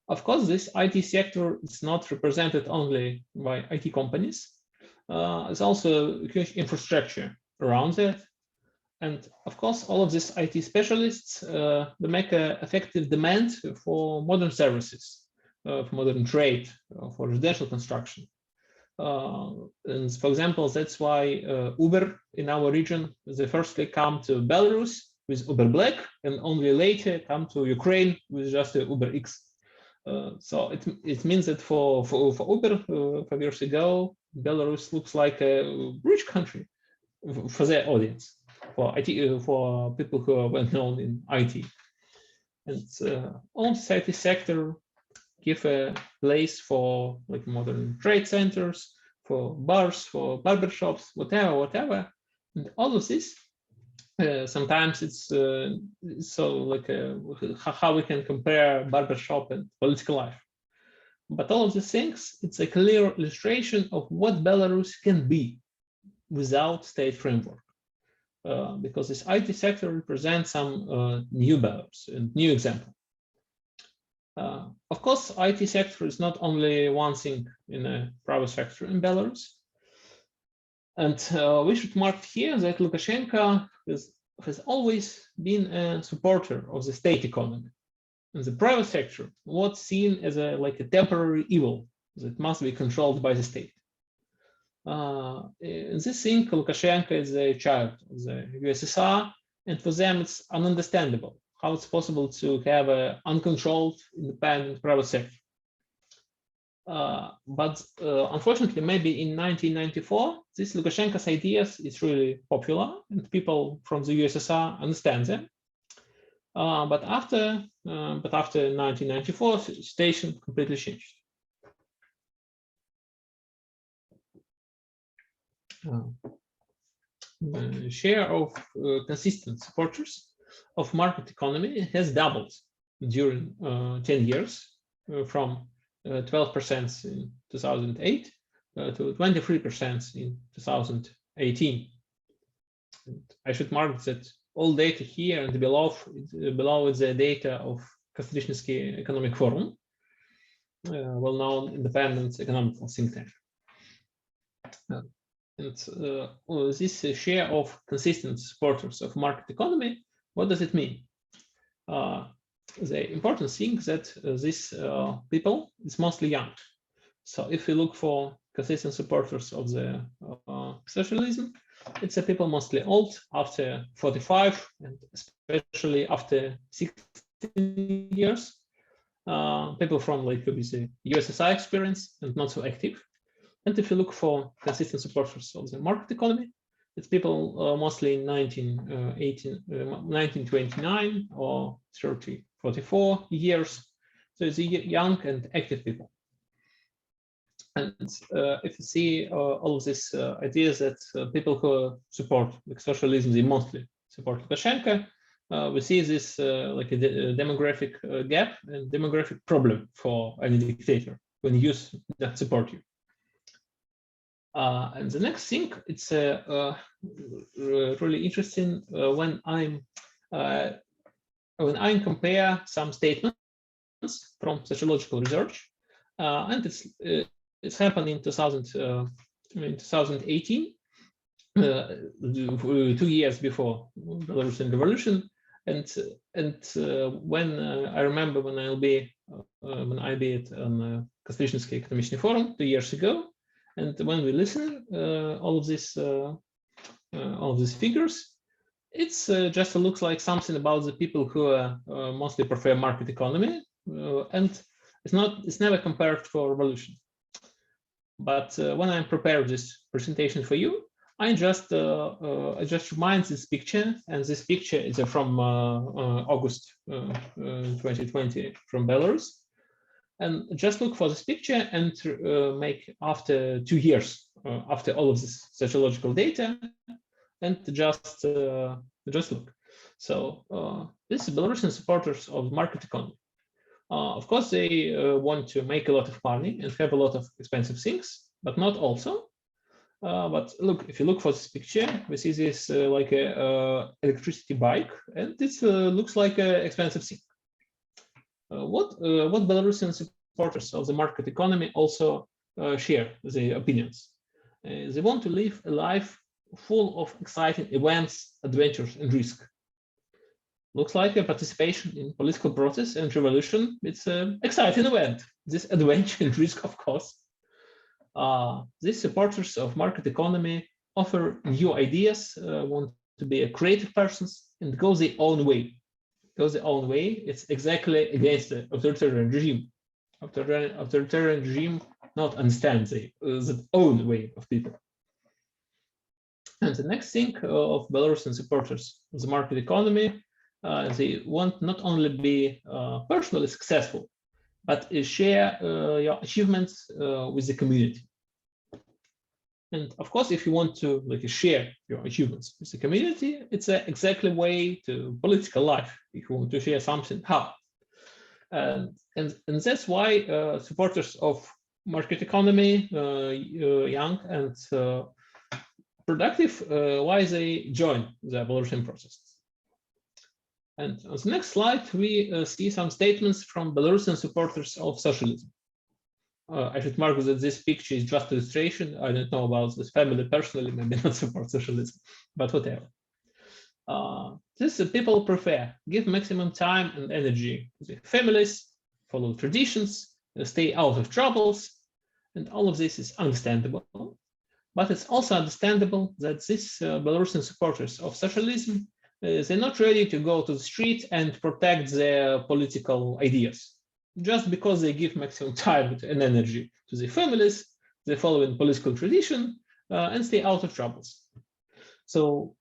Of course, this IT sector is not represented only by IT companies. It's also a huge infrastructure around it. And of course, all of these IT specialists, they make an effective demand for modern services, for modern trade, for residential construction. And for example, that's why Uber in our region, they firstly come to Belarus with Uber Black and only later come to Ukraine with just Uber X. So it means that for Uber 5 years ago, Belarus looks like a rich country for their audience, for IT, for people who are well known in IT. And all the IT sector give a place for like modern trade centers, for bars, for barbershops, whatever. And all of this, sometimes it's so like how we can compare barbershop and political life. But all of these things, it's a clear illustration of what Belarus can be without state framework. Because this IT sector represents some new Belarus and new example. Of course, IT sector is not only one thing in a private sector in Belarus. And we should mark here that Lukashenko has always been a supporter of the state economy. In the private sector, what's seen as like a temporary evil that must be controlled by the state. In this thing, Lukashenko is a child of the USSR, and for them it's ununderstandable how it's possible to have an uncontrolled, independent private sector. But unfortunately, maybe in 1994, this Lukashenko's ideas is really popular, and people from the USSR understand them. But after 1994, the situation completely changed. The share of consistent supporters of market economy has doubled during 10 years, from 12% in 2008 to 23% in 2018. And I should mark that all data here and below is the data of Konstitutionski Economic Forum, well-known independent economic think tank. And this share of consistent supporters of market economy, what does it mean? The important thing is that these people is mostly young. So if we look for consistent supporters of the socialism, it's a people mostly old, after 45, and especially after 16 years. People from like the USSR experience and not so active. And if you look for consistent supporters of the market economy, it's people mostly 1929 or 30, 44 years. So it's young and active people. And if you see all of these ideas that people who support like socialism, they mostly support Lukashenko, we see this like a demographic gap and demographic problem for any dictator when youth that support you. And the next thing, it's really interesting when I compare some statements from sociological research, and it's happened in 2018, 2 years before Belarusian revolution, and when I remember when I'll be when I did on Kosmический экономичный forum 2 years ago. And when we listen all of these figures, it's just looks like something about the people who mostly prefer market economy, and it's never compared for revolution. But when I prepare this presentation for you, I just remind this picture, and this picture is from August 2020 from Belarus. And just look for this picture and make after 2 years after all of this sociological data, and just look. So this is Belarusian supporters of market economy. Of course, they want to make a lot of money and have a lot of expensive things, but not also. But look, if you look for this picture, we see this like a electricity bike, and this looks like an expensive thing. What Belarusian supporters of the market economy also share the opinions. They want to live a life full of exciting events, adventures, and risk. Looks like a participation in political process and revolution. It's an exciting event. This adventure and risk, of course. These supporters of market economy offer new ideas, want to be a creative persons, and go their own way. It's exactly against the authoritarian regime. Authoritarian regime not understand the own way of people. And the next thing of Belarusian supporters of the market economy, they want not only be personally successful, but share your achievements with the community. And of course, if you want to share your achievements with the community, it's exactly way to political life. If you want to share something, how? And that's why supporters of market economy, young and productive, why they join the Belarusian process. And on the next slide, we see some statements from Belarusian supporters of socialism. I should mark that this picture is just illustration. I don't know about this family personally, maybe not support socialism, but whatever. This people prefer give maximum time and energy to their families, follow traditions, stay out of troubles, and all of this is understandable. But it's also understandable that these Belarusian supporters of socialism, they're not ready to go to the street and protect their political ideas. Just because they give maximum time and energy to their families, they follow in political tradition, and stay out of troubles. So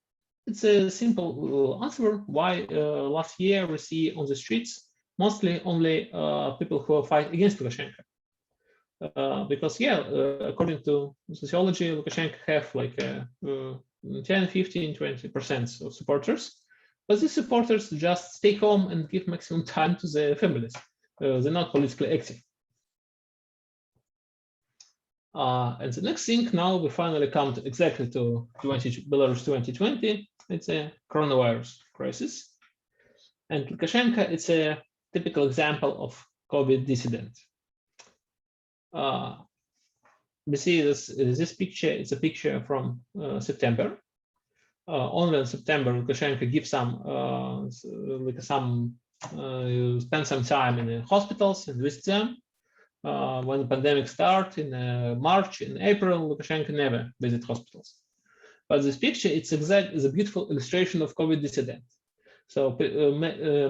it's a simple answer why last year we see on the streets mostly only people who fight against Lukashenko. Because according to sociology, Lukashenko have like 10, 15, 20% of supporters, but these supporters just stay home and give maximum time to their families. They're not politically active. And the next thing, now we finally come to exactly to Belarus 2020. It's a coronavirus crisis. And Lukashenko, it's a typical example of COVID dissident. We see this picture, it's a picture from September. Only in September, Lukashenko gives spend some time in the hospitals and visit them. When the pandemic started in March, in April, Lukashenko never visit hospitals. But this picture, it's a beautiful illustration of COVID dissident. So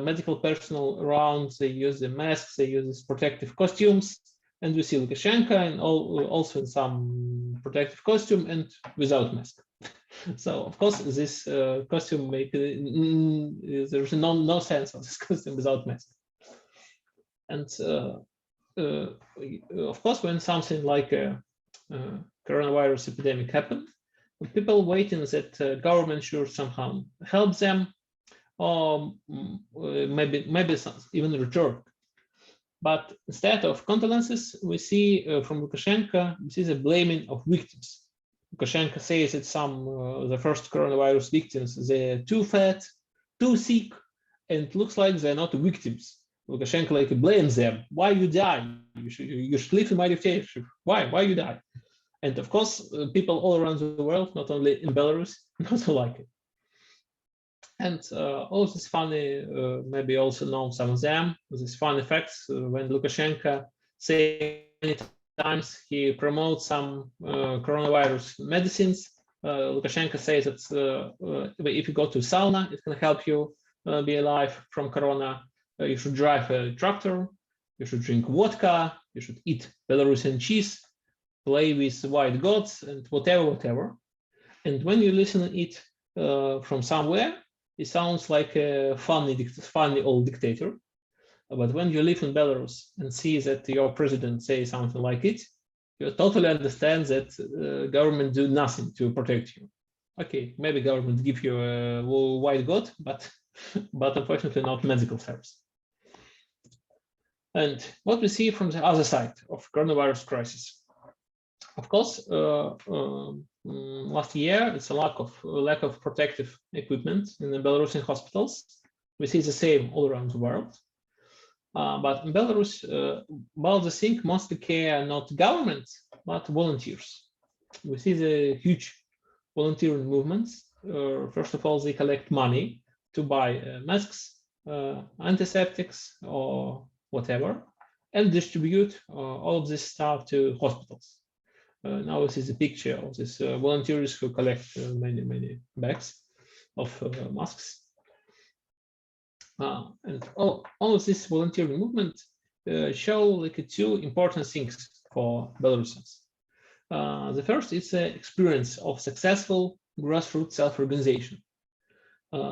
medical personnel around, they use the masks, they use protective costumes, and we see Lukashenko and also in some protective costume and without mask. So of course this costume there's no sense of this costume without mask. And of course, when something like a coronavirus epidemic happened, people waiting that government should somehow help them, or maybe even return. But instead of condolences, we see from Lukashenko, we see the blaming of victims. Lukashenko says that the first coronavirus victims, they're too fat, too sick, and it looks like they're not victims. Lukashenko blames them. Why you die? You should live in my dictatorship. Why you die? And of course, people all around the world, not only in Belarus, also like it. And all these funny, maybe also know some of them, these fun effects when Lukashenko say many times he promotes some coronavirus medicines. Lukashenko says that if you go to sauna, it can help you be alive from corona. You should drive a tractor, you should drink vodka, you should eat Belarusian cheese, play with white gods, and whatever. And when you listen to it from somewhere, it sounds like a funny old dictator. But when you live in Belarus and see that your president says something like it, you totally understand that government do nothing to protect you. Okay, maybe government give you a white god, but unfortunately not medical service. And what we see from the other side of coronavirus crisis, of course, last year it's a lack of protective equipment in the Belarusian hospitals. We see the same all around the world. But in Belarus, about the thing mostly care not government, but volunteers. We see the huge volunteering movements. First of all, they collect money to buy masks, antiseptics, or whatever, and distribute all of this stuff to hospitals. Now this is a picture of these volunteers who collect many bags of masks. And all of this volunteering movement show like two important things for Belarusians. The first is the experience of successful grassroots self-organization.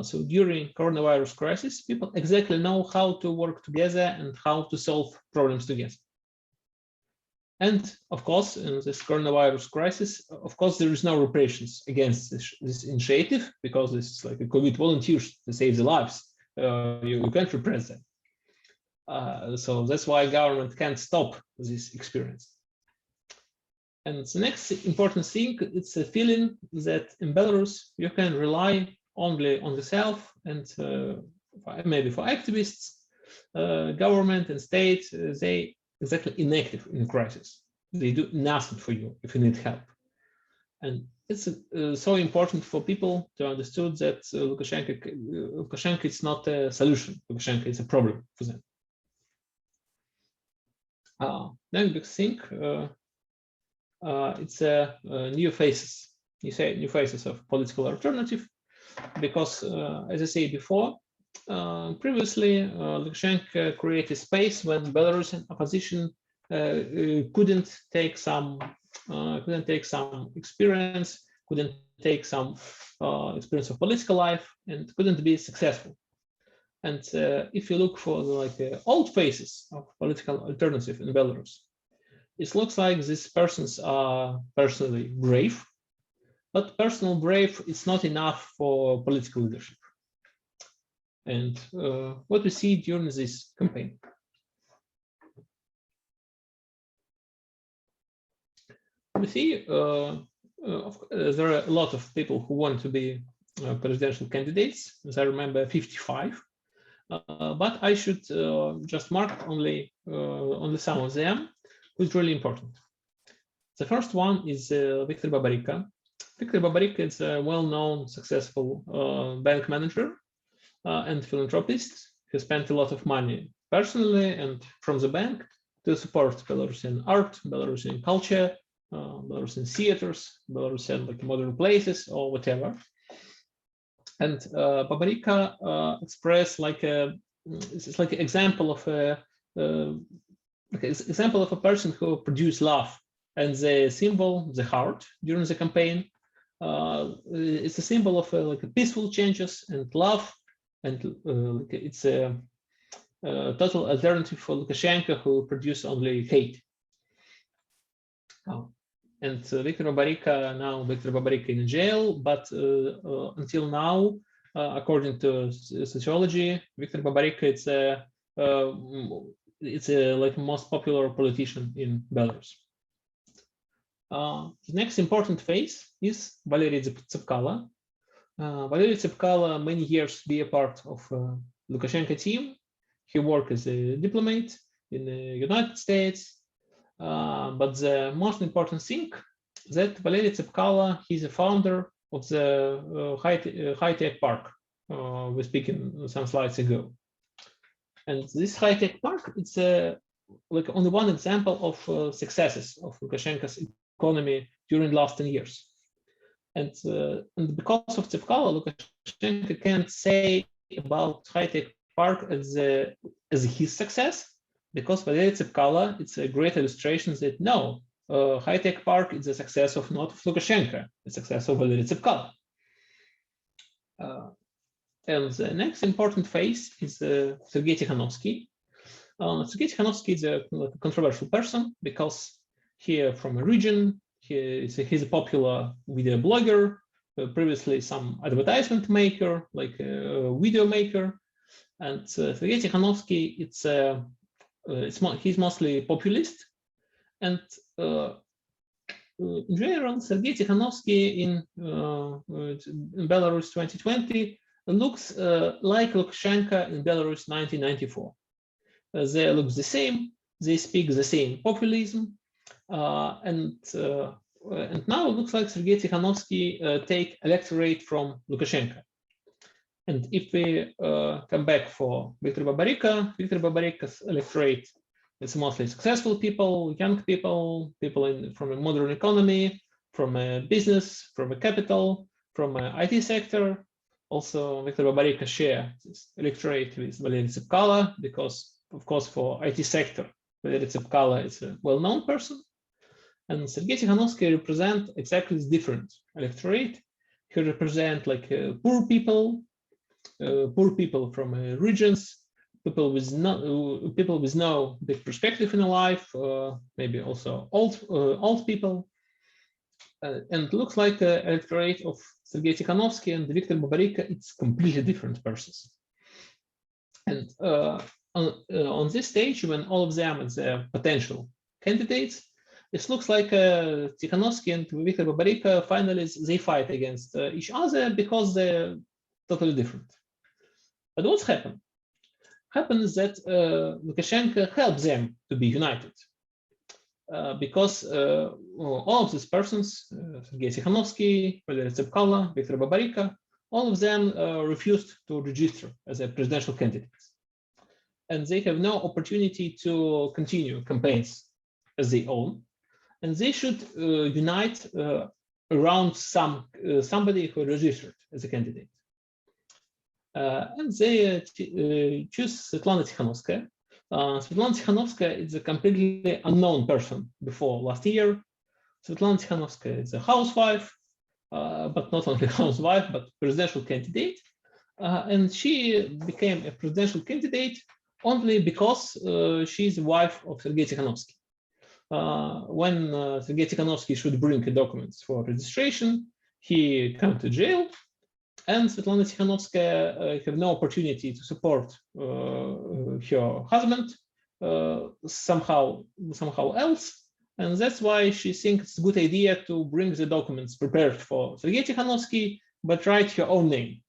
So during coronavirus crisis, people exactly know how to work together and how to solve problems together. And of course, in this coronavirus crisis, of course, there is no repressions against this initiative because this is like a COVID volunteers to save the lives. You can't repress them. So that's why government can't stop this experience. And the next important thing, it's a feeling that in Belarus, you can rely only on yourself, and maybe for activists, government and state, they exactly inactive in crisis. They do nothing for you if you need help. And it's so important for people to understand that Lukashenko is not a solution. Lukashenko is a problem for them. Then big thing, it's new faces. You say new faces of political alternative, because as I said before, previously Lukashenko created space when Belarusian opposition couldn't take some experience, couldn't take some experience of political life, and couldn't be successful. And if you look for the old faces of political alternative in Belarus, it looks like these persons are personally brave, but personal brave is not enough for political leadership. And what we see during this campaign. We see there are a lot of people who want to be presidential candidates. As I remember, 55. But I should just mark only some of them, who's really important. The first one is Viktor Babarika. Viktor Babarika is a well-known, successful bank manager and philanthropist. He spent a lot of money personally and from the bank to support Belarusian art, Belarusian culture, Belarusian theaters, Belarusian modern places, or whatever. And Babarika expressed it's like an example of a person who produced love, and the symbol, the heart, during the campaign, it's a symbol of a peaceful changes and love, and it's a total alternative for Lukashenko, who produced only hate. And Viktor Babarika in jail, but until now, according to sociology, Viktor Babarika it's a most popular politician in Belarus. The next important phase is Valery Tsepkalo. Valery Tsepkalo many years be a part of Lukashenko team. He worked as a diplomat in the United States. But the most important thing that Valery Tsepkalo, he's a founder of the high-tech park were speaking some slides ago. And this high-tech park, it's like only one example of successes of Lukashenko's economy during the last 10 years. And because of Tsepkalo, Lukashenko can't say about high-tech park as his success, because Valery Tsepkalo, it's a great illustration that no, high-tech park is a success of not of Lukashenko, the success of Valery Tsepkalo. And the next important phase is Sergei Tikhanovsky. Sergei Tikhanovsky is a controversial person because he from a region, he's a popular video blogger, previously some advertisement maker, like a video maker. And Sergei Tikhanovsky, he's mostly populist. And in general, Sergei Tikhanovsky in Belarus 2020 looks like Lukashenko in Belarus 1994. They look the same, they speak the same populism, and now it looks like Sergei Tikhanovsky take electorate from Lukashenko. And if we come back for Viktor Babaryka's electorate, it's mostly successful people, young people, from a modern economy, from a business, from a capital, from an IT sector. Also, Viktor Babaryka share this electorate with Valery Tsepkalo because, of course, for IT sector, Valery Tsepkalo is a well-known person. And Sergei Tikhanovsky represents exactly this different electorate. He represents like poor people from regions, people with no big perspective in life, maybe also old people. And looks like the electorate of Sergei Tikhanovsky and Viktor Babaryka, it's completely different persons. And on this stage, when all of them are the potential candidates, it looks like Tikhanovsky and Viktor Babaryka finally they fight against each other because they're totally different. But what's happened? Happens that Lukashenko helped them to be united. Because all of these persons, Sergei Tikhanovsky, Valery Tsepkalo, Viktor Babaryka, all of them refused to register as a presidential candidates. And they have no opportunity to continue campaigns as their own. And they should unite around somebody who registered as a candidate. And they choose Svetlana Tikhanovskaya. Svetlana Tikhanovskaya is a completely unknown person before last year. Svetlana Tikhanovskaya is a housewife, but not only housewife, but presidential candidate. And she became a presidential candidate only because she's the wife of Sergei Tikhanovsky. When Sergei Tikhanovsky should bring the documents for registration, he came to jail. And Svetlana Tikhanovskaya have no opportunity to support her husband somehow else, and that's why she thinks it's a good idea to bring the documents prepared for Sergei Tikhanovsky, but write her own name.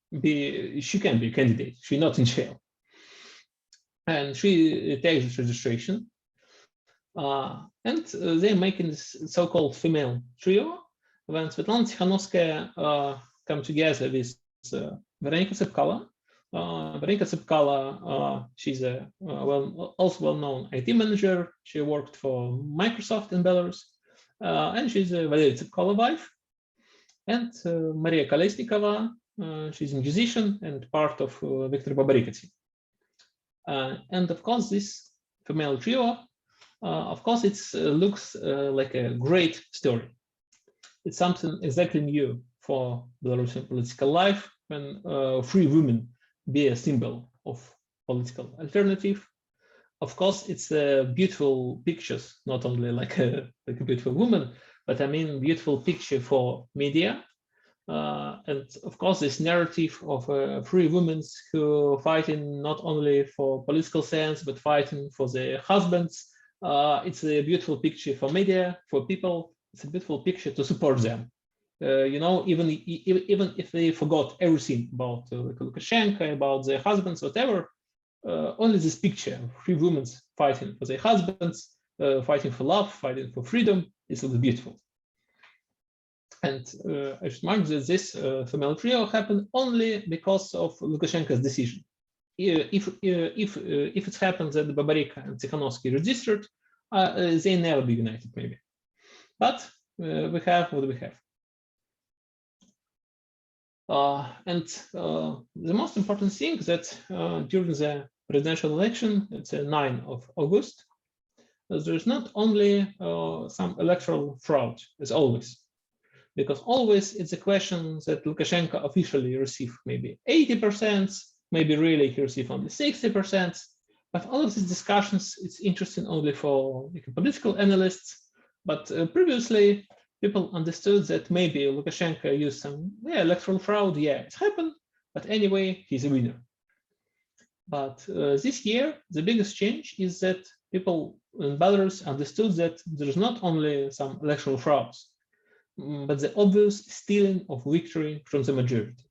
She can be a candidate. She's not in jail, and she takes this registration, and they're making this so-called female trio. When Svetlana Tikhanovskaya come together with Veronika Tsepkalo. Veronika Tsepkalo, she's a also well-known IT manager. She worked for Microsoft in Belarus, and she's a Valery Tsepkalo wife. And Maria Kolesnikova, she's a musician and part of Viktor Babaryka team. And of course, this female trio, of course, it looks like a great story. It's something exactly new for Belarusian political life when free women be a symbol of political alternative. Of course, it's beautiful pictures, not only like a beautiful woman, but I mean beautiful picture for media. And of course, this narrative of free women who fighting not only for political sense, but fighting for their husbands. It's a beautiful picture for media, for people. It's a beautiful picture to support them. Even if they forgot everything about Lukashenko, about their husbands, whatever, only this picture, three women fighting for their husbands, fighting for love, fighting for freedom, this looks beautiful. And I should mark that this familial trio happened only because of Lukashenko's decision. If it happens that Babarika and Tsikhanovsky registered, they never be united, maybe. But we have what we have. And the most important thing that during the presidential election, it's 9 of August, there is not only some electoral fraud, as always, because always it's a question that Lukashenko officially received maybe 80%, maybe really he received only 60%. But all of these discussions, it's interesting only for political analysts. But previously, people understood that maybe Lukashenko used some electoral fraud. Yeah, it happened. But anyway, he's a winner. But this year, the biggest change is that people in Belarus understood that there's not only some electoral frauds, but the obvious stealing of victory from the majority.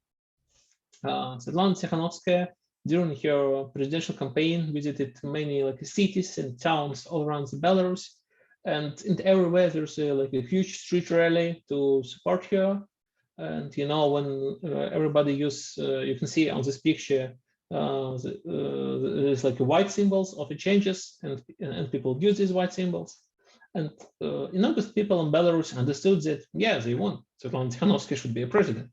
Svetlana Tsikhanovskaya, during her presidential campaign, visited many cities and towns all around Belarus, and everywhere there's a huge street rally to support her. And when everybody you can see on this picture, there's white symbols of the changes, and people use these white symbols. And in August, people in Belarus understood that, yeah, they won. Svetlana Tsikhanovskaya should be a president.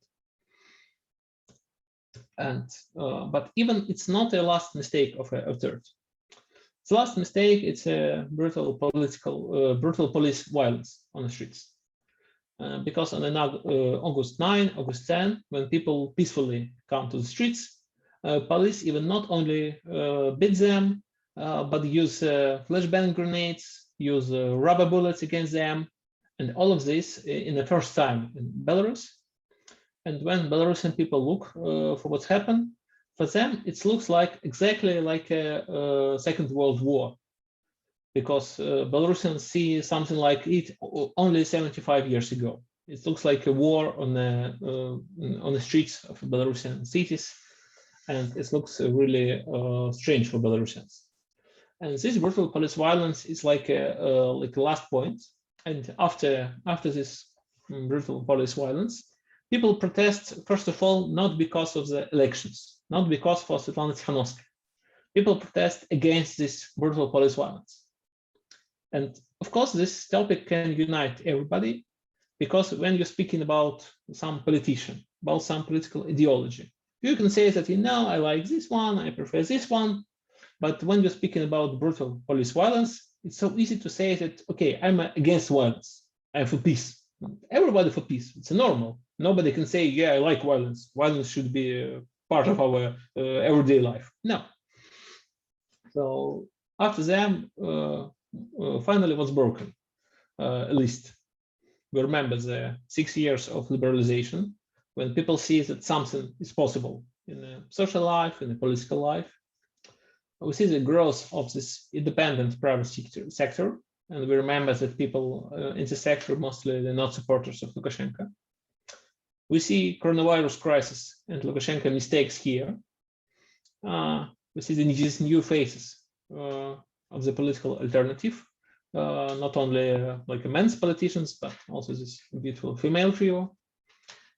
And but even it's not a last mistake of a third. The last mistake, it's a brutal police violence on the streets. Because on August 9, August 10, when people peacefully come to the streets, police even not only beat them, but use flashbang grenades, use rubber bullets against them, and all of this in the first time in Belarus. And when Belarusian people look for what's happened, for them it looks exactly like a Second World War, because Belarusians see something like it only 75 years ago. It looks like a war on the streets of Belarusian cities, and it looks really strange for Belarusians. And this brutal police violence is like a last point. And after this brutal police violence, people protest, first of all, not because of the elections, not because for Svetlana Tsikhanovskaya. People protest against this brutal police violence. And of course, this topic can unite everybody, because when you're speaking about some politician, about some political ideology, you can say that, I like this one, I prefer this one. But when you're speaking about brutal police violence, it's so easy to say that, okay, I'm against violence, I'm for peace. Everybody for peace, it's normal. Nobody can say, yeah, I like violence. Violence should be part of our everyday life. No. So after them, finally was broken, at least. We remember the 6 years of liberalization, when people see that something is possible in the social life, in the political life. We see the growth of this independent private sector, and we remember that people in the sector, mostly they're not supporters of Lukashenko. We see coronavirus crisis and Lukashenko mistakes here. We see these new faces of the political alternative, not only men's politicians, but also this beautiful female trio.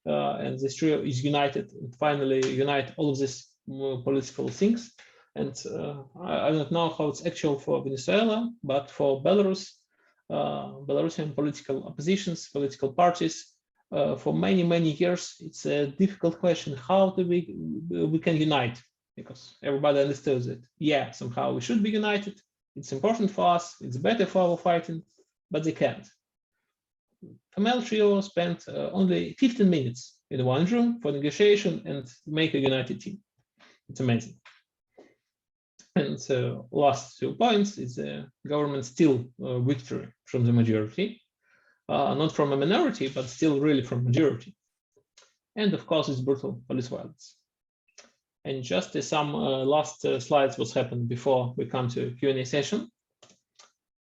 And this trio is united and finally unite all of these political things. And I don't know how it's actual for Venezuela, but for Belarus, Belarusian political oppositions, political parties, for many, many years, it's a difficult question. How do we can unite? Because everybody understood that, yeah, somehow we should be united. It's important for us. It's better for our fighting, but they can't. Female trio spent only 15 minutes in one room for negotiation and make a united team. It's amazing. And last 2 points is the government still victory from the majority, not from a minority, but still really from majority. And of course, it's brutal police violence. And just some last slides what's happened before we come to Q&A session.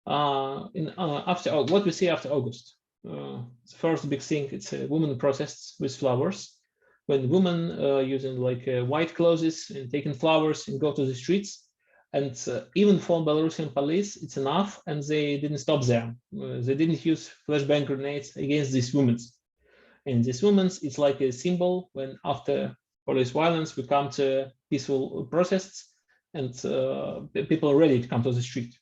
After what we see after August, the first big thing, it's women protests with flowers. When women using white clothes and taking flowers and go to the streets. And even for Belarusian police, it's enough, and they didn't stop them. They didn't use flashbang grenades against these women. And this movement is like a symbol when after police violence we come to peaceful protests and people are ready to come to the street.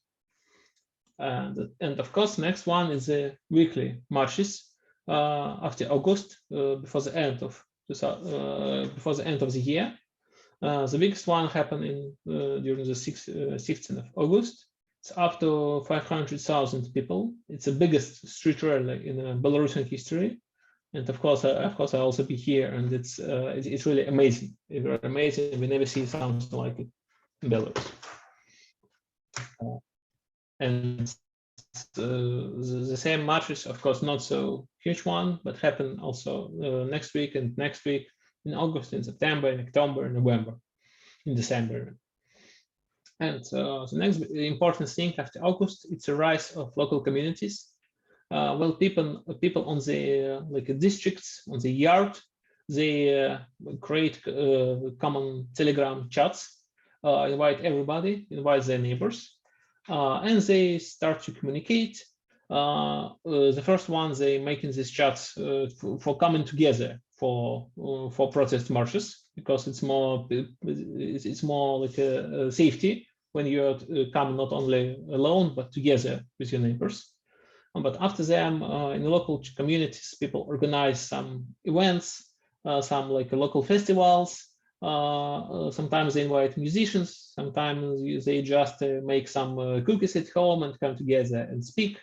And of course, next one is the weekly marches after August, before the end of the year. The biggest one happened during the 16th of August. It's up to 500,000 people. It's the biggest street rally in Belarusian history. And of course, I'll also be here, and it's really amazing. It's really amazing. We never see something like it in Belarus. And the same marches, of course, not so huge one, but happen also next week and next week, in August, in September, in October, in November, in December. And the next important thing after August, it's a rise of local communities. Well, people on the districts, on the yard, they create common Telegram chats, invite everybody, invite their neighbors, and they start to communicate. The first one, they making these chats for coming together for protest marches, because it's more like a safety when you come not only alone but together with your neighbors. But after them, in the local communities, people organize some events, some like local festivals. Sometimes they invite musicians. Sometimes they just make some cookies at home and come together and speak.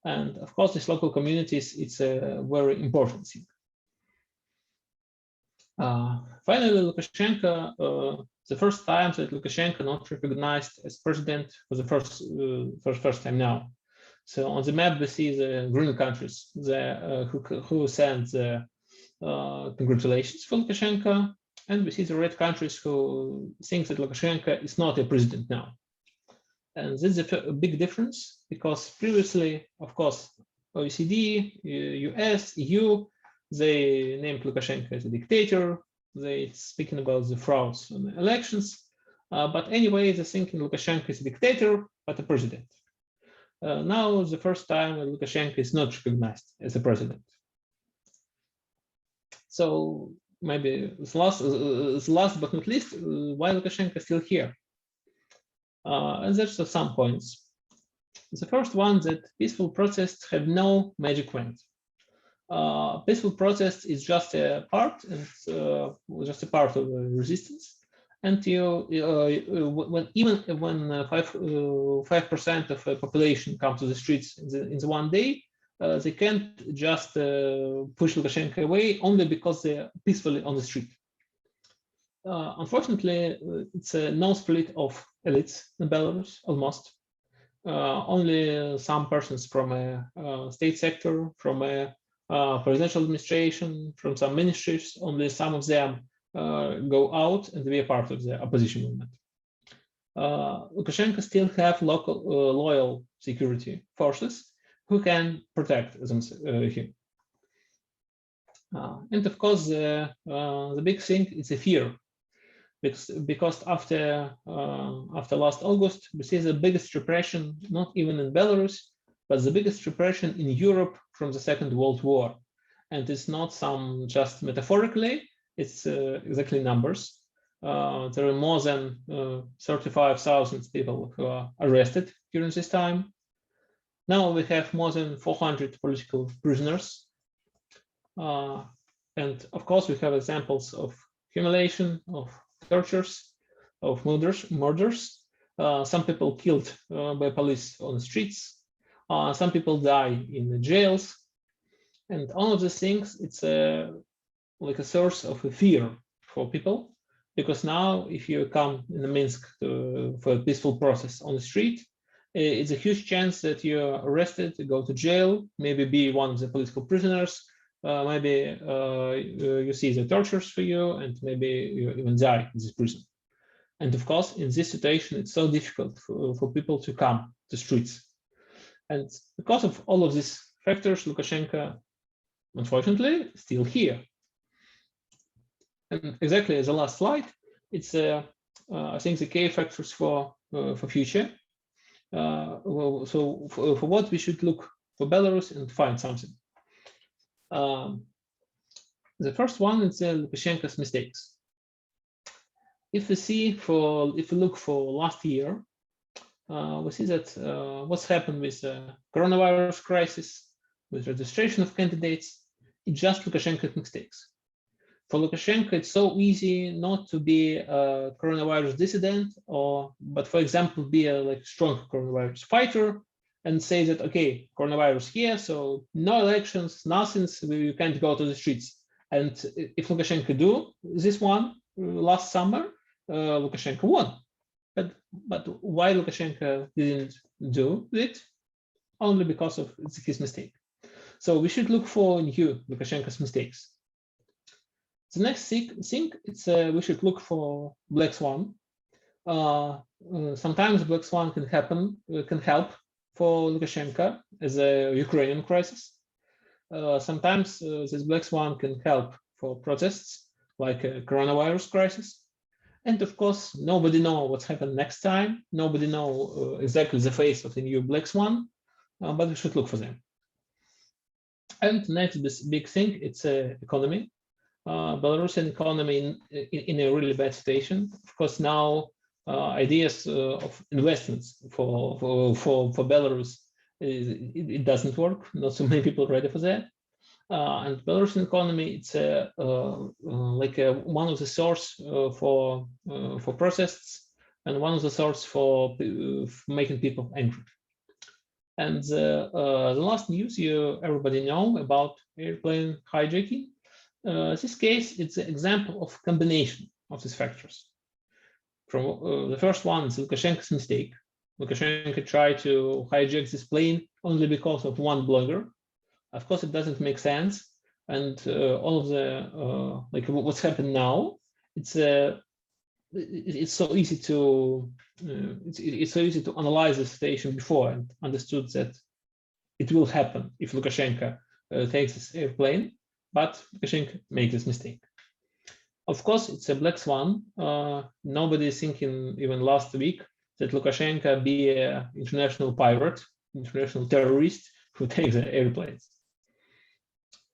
And of course, these local communities, it's a very important thing. Finally, Lukashenko, the first time that Lukashenko not recognized as president for the first time now. So on the map, we see the green countries who send the congratulations for Lukashenko, and we see the red countries who think that Lukashenko is not a president now. And this is a big difference, because previously, of course, OECD, US, EU, they named Lukashenko as a dictator. They speaking about the frauds on the elections. But anyway, they thinking Lukashenko is a dictator, but a president. Now, the first time Lukashenko is not recognized as a president. So maybe it's last but not least, why Lukashenko is still here? And there's some points. The first one, that peaceful protests have no magic wand. Peaceful protest is just a part, and just a part of the resistance. And when 5% of the population come to the streets in the one day, they can't just push Lukashenko away only because they're peacefully on the street. Unfortunately, it's a no split of elites in Belarus, almost. Only some persons from a state sector, from a presidential administration, from some ministries, only some of them go out and be a part of the opposition movement. Lukashenko still have local loyal security forces who can protect him. And of course, the big thing is the fear, because after last August, we see the biggest repression, not even in Belarus, but the biggest repression in Europe from the Second World War. And it's not some just metaphorically, it's exactly numbers. There are more than 35,000 people who are arrested during this time. Now we have more than 400 political prisoners. And of course, we have examples of humiliation, of tortures, of murders. Some people killed by police on the streets. Some people die in the jails. And all of these things, it's like a source of a fear for people, because now if you come in Minsk for a peaceful process on the street, it's a huge chance that you're arrested, go to jail, maybe be one of the political prisoners, maybe you see the tortures for you, and maybe you even die in this prison. And of course, in this situation, it's so difficult for people to come to streets. And because of all of these factors, Lukashenko, unfortunately, is still here. And exactly as the last slide, it's I think the key factors for future. So for what we should look for Belarus and find something. The first one is Lukashenko's mistakes. If we look for last year, we see that what's happened with coronavirus crisis, with registration of candidates, it's just Lukashenko's mistakes. For Lukashenko, it's so easy not to be a coronavirus dissident, but for example, be a strong coronavirus fighter and say that, okay, coronavirus here, so no elections, nothing, so you can't go to the streets. And if Lukashenko do this one last summer, Lukashenko won. But why Lukashenko didn't do it? Only because of his mistake. So we should look for new Lukashenko's mistakes. The next thing it's we should look for black swan. Sometimes black swan can help for Lukashenko as a Ukrainian crisis. Sometimes this black swan can help for protests like a coronavirus crisis. And of course, nobody knows what's happened next time. Nobody knows exactly the face of the new black swan, but we should look for them. And next, this big thing, it's economy. Belarusian economy in a really bad situation. Of course, now ideas of investments for Belarus, it doesn't work. Not so many people ready for that. And Belarusian economy, it's one of the source for protests and one of the source for making people angry. And the last news everybody know about airplane hijacking. This case, it's an example of combination of these factors. From the first one is Lukashenko's mistake. Lukashenko tried to hijack this plane only because of one blogger. Of course, it doesn't make sense, and all of the what's happened now, it's so easy to analyze the situation before and understood that it will happen if Lukashenko takes this airplane, but Lukashenko makes this mistake. Of course, it's a black swan. Nobody is thinking even last week that Lukashenko be an international pirate, international terrorist who takes the airplanes.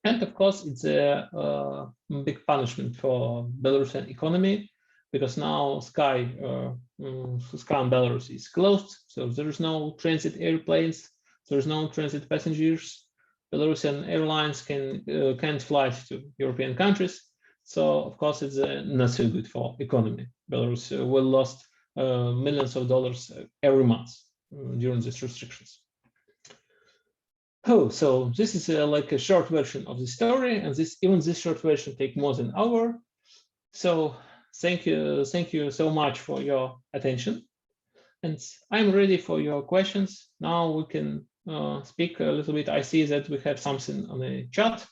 And of course, it's a big punishment for Belarusian economy because now sky in Belarus is closed, so there is no transit airplanes, there is no transit passengers. Belarusian airlines can't fly to European countries, so of course it's not so good for economy. Belarus will lose millions of dollars every month during these restrictions. Oh, so this is like a short version of the story, and even this short version takes more than an hour. So thank you so much for your attention, and I'm ready for your questions. Now we can speak a little bit. I see that we have something on the chat,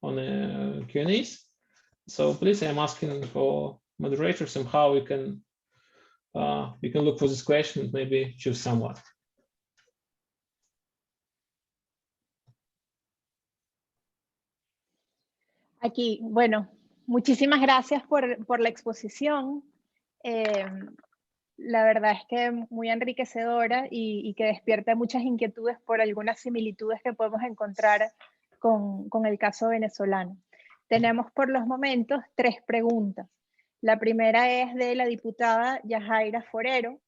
on the Q&As. So please, I'm asking for moderators and how we can look for this question and maybe choose someone. Aquí, bueno, muchísimas gracias por la exposición. La verdad es que muy enriquecedora y que despierta muchas inquietudes por algunas similitudes que podemos encontrar con el caso venezolano. Tenemos por los momentos 3 preguntas. La primera es de la diputada Yajaira Forero,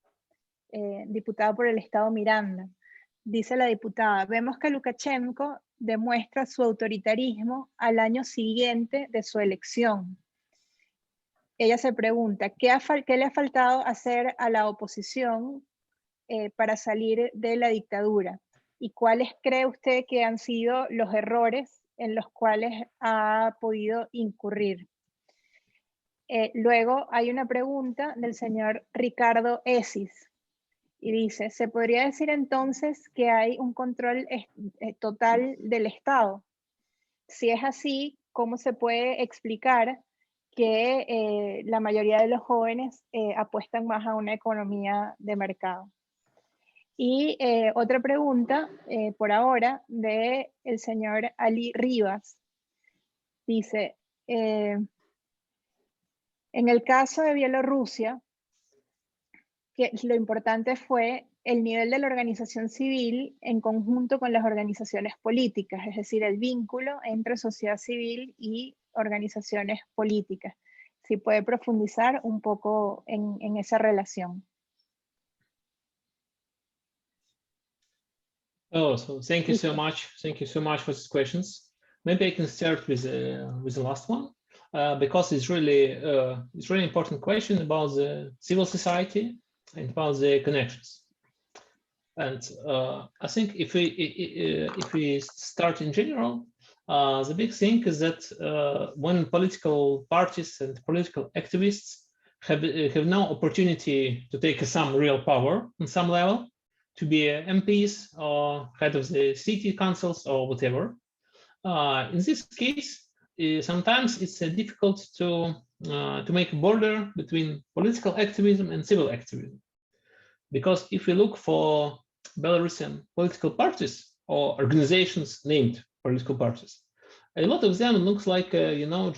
diputada por el estado Miranda. Dice la diputada, vemos que Lukashenko demuestra su autoritarismo al año siguiente de su elección. Ella se pregunta, ¿qué le ha faltado hacer a la oposición para salir de la dictadura? ¿Y cuáles cree usted que han sido los errores en los cuales ha podido incurrir? Luego hay una pregunta del señor Ricardo Esis. Y dice, ¿se podría decir entonces que hay un control total del Estado? Si es así, ¿cómo se puede explicar que la mayoría de los jóvenes apuestan más a una economía de mercado? Y otra pregunta, por ahora, del señor Ali Rivas. Dice, en el caso de Bielorrusia, que lo importante fue el nivel de la organización civil en conjunto con las organizaciones políticas, es decir, el vínculo entre sociedad civil y organizaciones políticas. Si puede profundizar un poco en esa relación. Oh, so thank you so much. Thank you so much for these questions. Maybe I can start with the last one, because it's really important question about the civil society and about the connections. And I think if we start in general, the big thing is that when political parties and political activists have no opportunity to take some real power on some level, to be MPs or head of the city councils or whatever. In this case, sometimes it's difficult to make a border between political activism and civil activism. Because if we look for Belarusian political parties or organizations named political parties, a lot of them looks like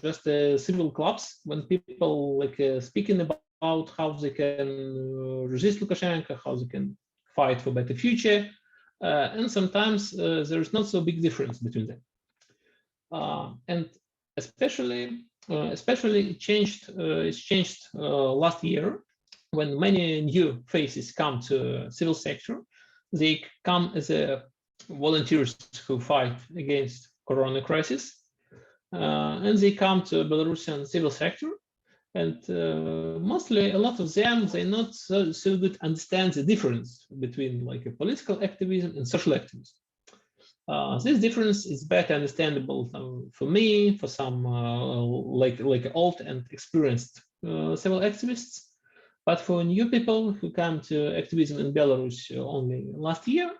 just civil clubs when people speaking about how they can resist Lukashenko, how they can fight for better future, and sometimes there's not so big difference between them. And especially it changed last year when many new faces come to civil sector. They come as volunteers who fight against corona crisis, and they come to Belarusian civil sector. And mostly a lot of them, they not so good understand the difference between a political activism and social activism. This difference is better understandable for me, for some old and experienced civil activists. But for new people who come to activism in Belarus only last year,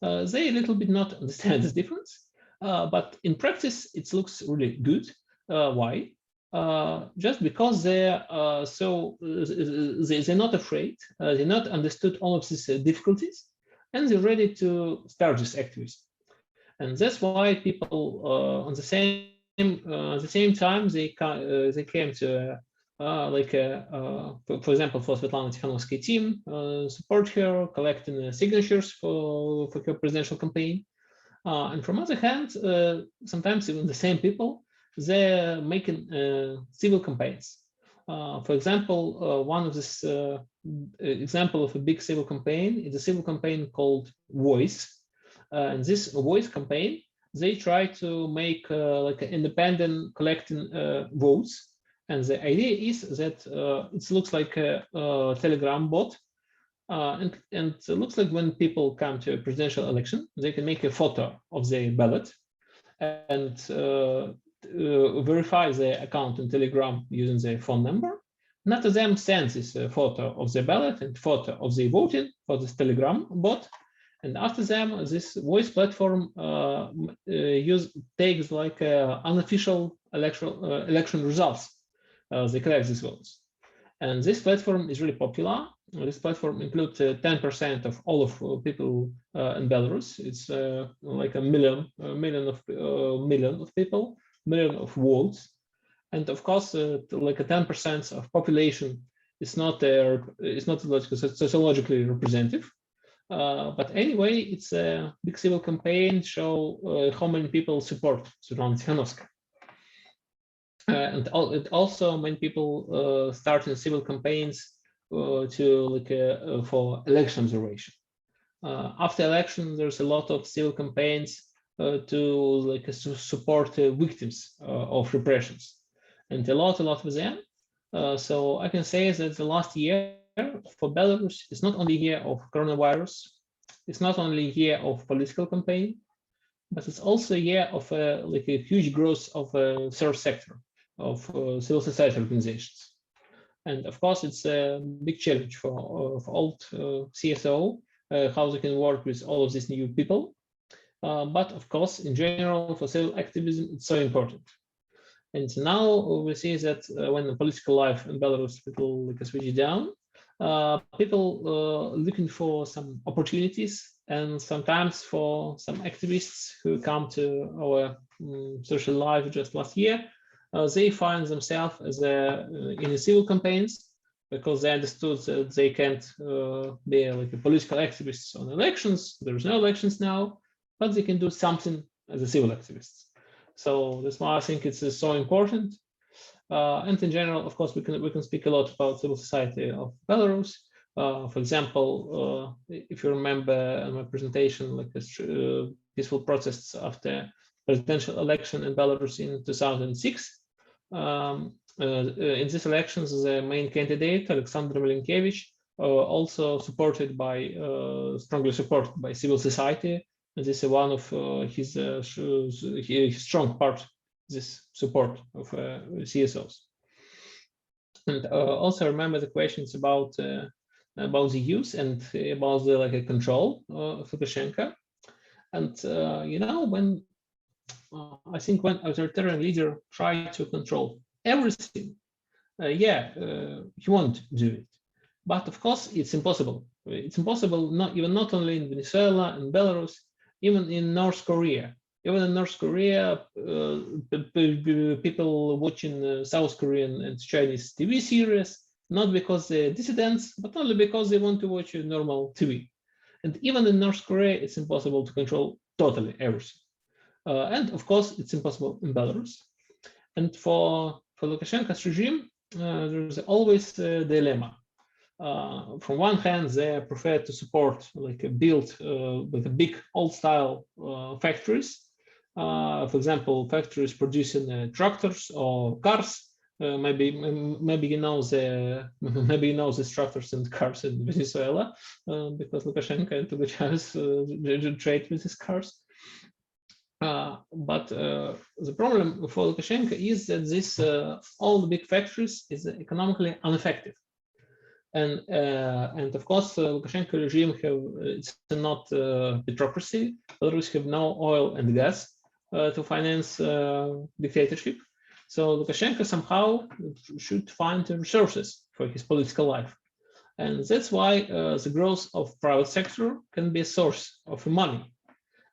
they a little bit not understand this difference. But in practice, it looks really good. Why? Just because they're not afraid, they not understood all of these difficulties, and they're ready to start this activism. And that's why people on the same time they came to for example, for Svetlana Tikhanovsky team, support her, collecting signatures for her presidential campaign. And from other hand, sometimes even the same people, they're making civil campaigns. For example, one of this example of a big civil campaign is a civil campaign called Voice. And this Voice campaign, they try to make an independent collecting votes. And the idea is that it looks like a Telegram bot. And it looks like when people come to a presidential election, they can make a photo of their ballot and verify their account in Telegram using their phone number. Not to them sends this photo of their ballot and photo of their voting for this Telegram bot. And after them, this Voice platform takes unofficial election results. They collect these votes. And this platform is really popular. This platform includes 10% of all of people in Belarus. It's like a million of people, million of votes. And of course, like a 10% of population is not sociologically representative. But anyway, it's a big civil campaign show how many people support Svetlana Tikhanovsky. And it also many people starting civil campaigns for election observation. After election, there's a lot of civil campaigns to support victims of repressions, and a lot of them. So I can say that the last year for Belarus is not only year of coronavirus, it's not only year of political campaign, but it's also a year of a huge growth of third sector, of civil society organizations. And of course, it's a big challenge for old CSO, how they can work with all of these new people. But of course, in general, for civil activism, it's so important. And now we see that when the political life in Belarus will switch down, people looking for some opportunities, and sometimes for some activists who come to our social life just last year, they find themselves as in civil campaigns because they understood that they can't be like a political activists on elections. There's no elections now, but they can do something as a civil activists. So that's why I think it's so important. And in general, of course, we can speak a lot about civil society of Belarus. For example, if you remember in my presentation, like this peaceful protests after presidential election in Belarus in 2006. In these elections, the main candidate, Alexander Milinkevich, also supported by strongly supported by civil society. And this is one of his strong part, this support of CSOs. And also remember the questions about the use and about the like a control of Lukashenko. And you know, when I think when authoritarian leader try to control everything, he won't do it. But of course, it's impossible. It's impossible not only in Venezuela and Belarus, even in North Korea. Even in North Korea, people watching South Korean and Chinese TV series, not because they're dissidents, but only because they want to watch a normal TV. And even in North Korea, it's impossible to control totally everything. And of course, it's impossible in Belarus. And for Lukashenko's regime, there's always a dilemma. From one hand, they prefer to support build like a big old-style factories. For example, factories producing tractors or cars. Maybe you know the tractors and cars in Venezuela because Lukashenko and Tugachev trade with these cars. But the problem for Lukashenko is that this all the big factories is economically ineffective. And of course, Lukashenko regime it's not bureaucracy. Belarus have no oil and gas to finance dictatorship. So Lukashenko somehow should find resources for his political life. And that's why the growth of private sector can be a source of money.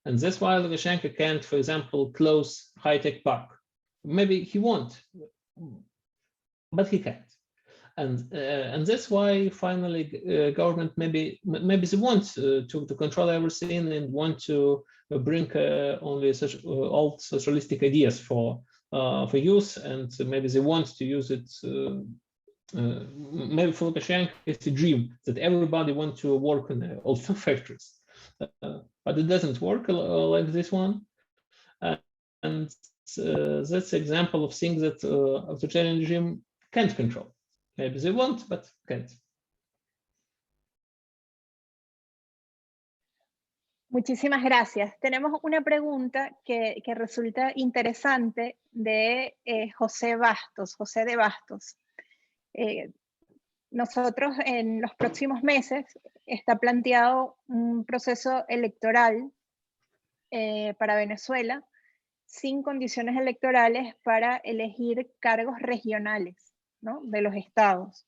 And that's why Lukashenko can't, for example, close high-tech park. Maybe he won't, but he can't. And that's why finally government maybe they want to control everything and want to bring only such old socialistic ideas for use, and maybe they want to use it. Maybe for Lukashenko, it's a dream that everybody wants to work in old factories, but it doesn't work like this one. And that's an example of things that authoritarian regime can't control. Maybe they want, but can't. Muchísimas gracias. Tenemos una pregunta que resulta interesante de José de Bastos. Nosotros en los próximos meses está planteado un proceso electoral para Venezuela sin condiciones electorales para elegir cargos regionales, ¿no?, de los estados.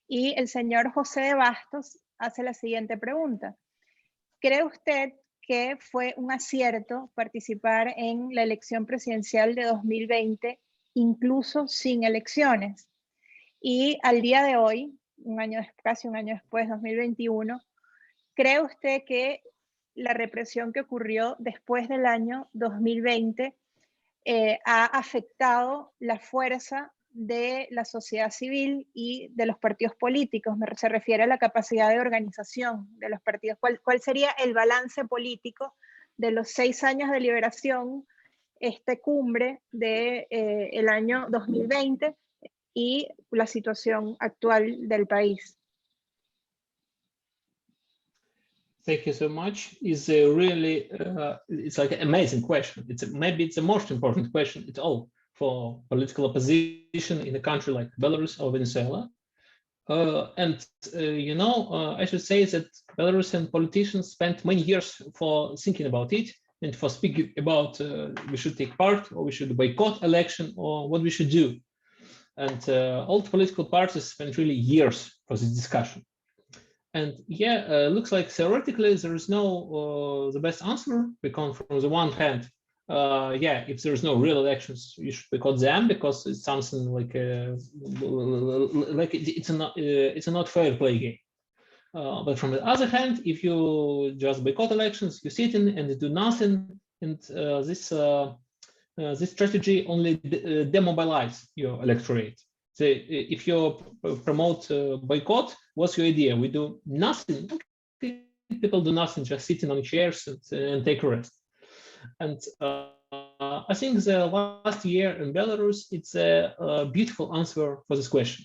Y el señor José de Bastos hace la siguiente pregunta. ¿Cree usted que fue un acierto participar en la elección presidencial de 2020, incluso sin elecciones? Y al día de hoy, casi un año después, 2021, ¿cree usted que la represión que ocurrió después del año 2020 ha afectado la fuerza de la sociedad civil y de los partidos políticos? Se refiere a la capacidad de organización de los partidos. ¿Cuál sería el balance político de los 6 años de liberación, cumbre del año 2020 y la situación actual del país? Thank you so much. It's a really, it's like an amazing question. Maybe it's the most important question at all for political opposition in a country like Belarus or Venezuela. I should say that Belarusian politicians spent many years for thinking about it and for speaking about we should take part or we should boycott election or what we should do. And all the political parties spent really years for this discussion. And looks like theoretically there is no the best answer, because from the one hand, if there is no real elections, you should boycott them because it's something like it's a not fair play game. But from the other hand, if you just boycott elections, you sit in and do nothing, and this this strategy only demobilize your electorate. So if you promote boycott, what's your idea? We do nothing. Okay, people do nothing, just sitting on chairs and take a rest. And I think the last year in Belarus, it's a beautiful answer for this question.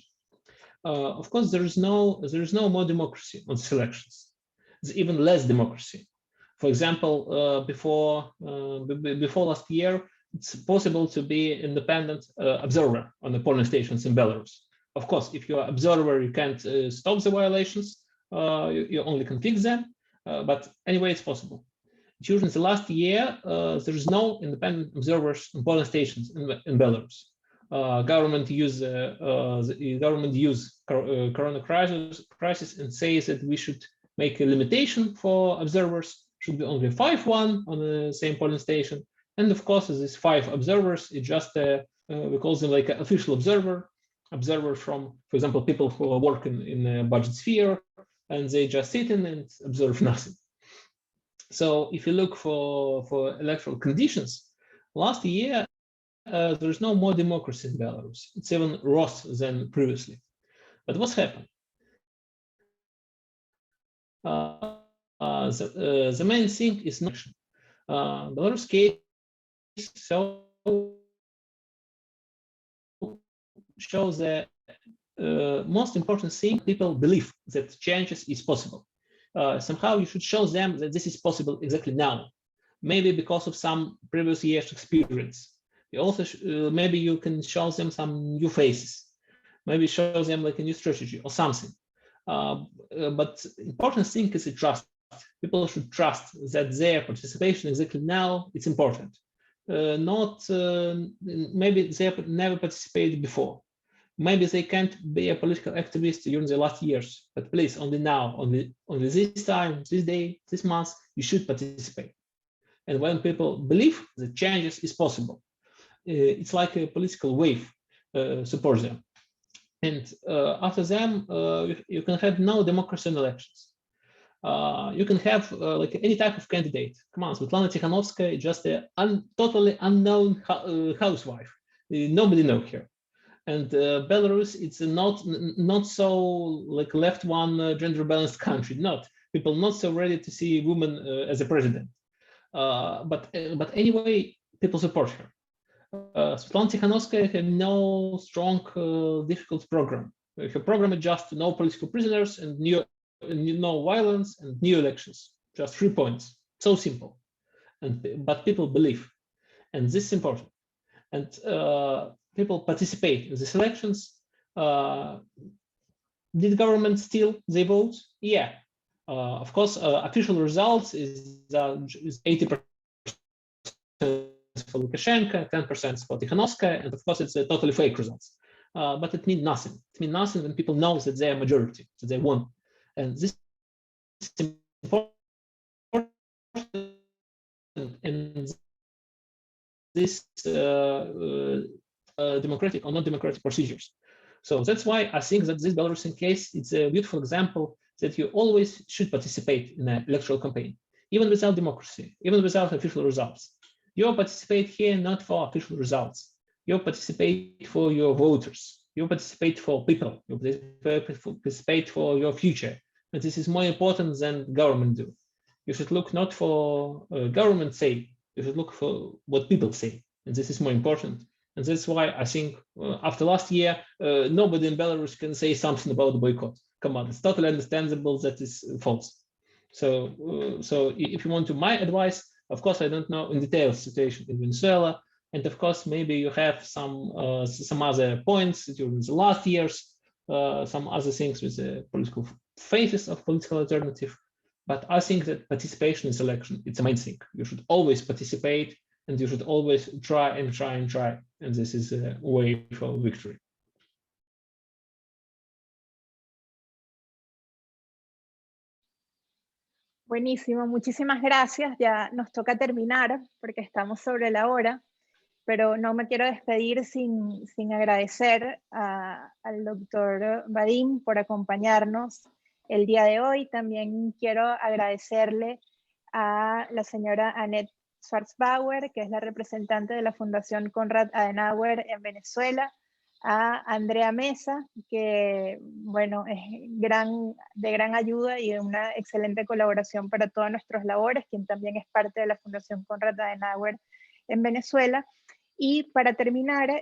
Of course, there is no more democracy on these elections. There's even less democracy. For example, before last year, it's possible to be independent observer on the polling stations in Belarus. Of course, if you're an observer, you can't stop the violations. You only can fix them. But anyway, it's possible. During the last year, there is no independent observers on polling stations in Belarus. Government use corona crisis and says that we should make a limitation for observers. Should be only 5-1 on the same polling station. And of course, these 5 observers, it just we call them like an official observer from, for example, people who are working in the budget sphere, and they just sit in and observe nothing. So if you look for electoral conditions, last year, there's no more democracy in Belarus. It's even worse than previously. But what's happened? The main thing is not Belarus case shows the most important thing: people believe that changes is possible. Somehow you should show them that this is possible exactly now. Maybe because of some previous years' experience. You also maybe you can show them some new faces. Maybe show them like a new strategy or something. But important thing is the trust. People should trust that their participation exactly now is important. Maybe they have never participated before. Maybe they can't be a political activist during the last years, but please, only now, only this time, this day, this month, you should participate. And when people believe that changes is possible, it's like a political wave supports them. And after them, you can have no democracy in elections. You can have like any type of candidate. Come on, Svetlana Tikhanovskaya, just a totally unknown housewife. Nobody knows her. And Belarus, it's not so like left one gender balanced country. Not people not so ready to see women as a president. But anyway, people support her. Svetlana Tikhanovskaya had no strong, difficult program. Her program is just no political prisoners and no violence and new elections. Just 3 points. So simple. But people believe, and this is important. And people participate in these elections. Did government steal their votes? Yeah. Of course, official results is 80% for Lukashenko, 10% for Tikhanovskaya, and of course it's a totally fake results. But it means nothing. It means nothing when people know that they are majority, that they won. And this is important. And this democratic or not democratic procedures. So that's why I think that this Belarusian case, it's a beautiful example that you always should participate in an electoral campaign, even without democracy, even without official results. You participate here not for official results. You participate for your voters. You participate for people. You participate for your future. And this is more important than government do. You should look not for government say, you should look for what people say. And this is more important. And that's why I think after last year, nobody in Belarus can say something about the boycott. Come on, it's totally understandable that is false. So if you want to my advice, of course, I don't know in detail the situation in Venezuela. And of course, maybe you have some other points during the last years, some other things with the political phases of political alternative. But I think that participation in selection, it's a main thing. You should always participate and you should always try and try and try. And this is a way for victory. Buenísimo, muchísimas gracias. Ya nos toca terminar porque estamos sobre la hora, pero no me quiero despedir sin agradecer al doctor Vadim por acompañarnos el día de hoy. También quiero agradecerle a la señora Schwarzbauer, que es la representante de la Fundación Konrad Adenauer en Venezuela, a Andrea Mesa, que bueno, es de gran ayuda y de una excelente colaboración para todas nuestras labores, quien también es parte de la Fundación Konrad Adenauer en Venezuela. Y para terminar,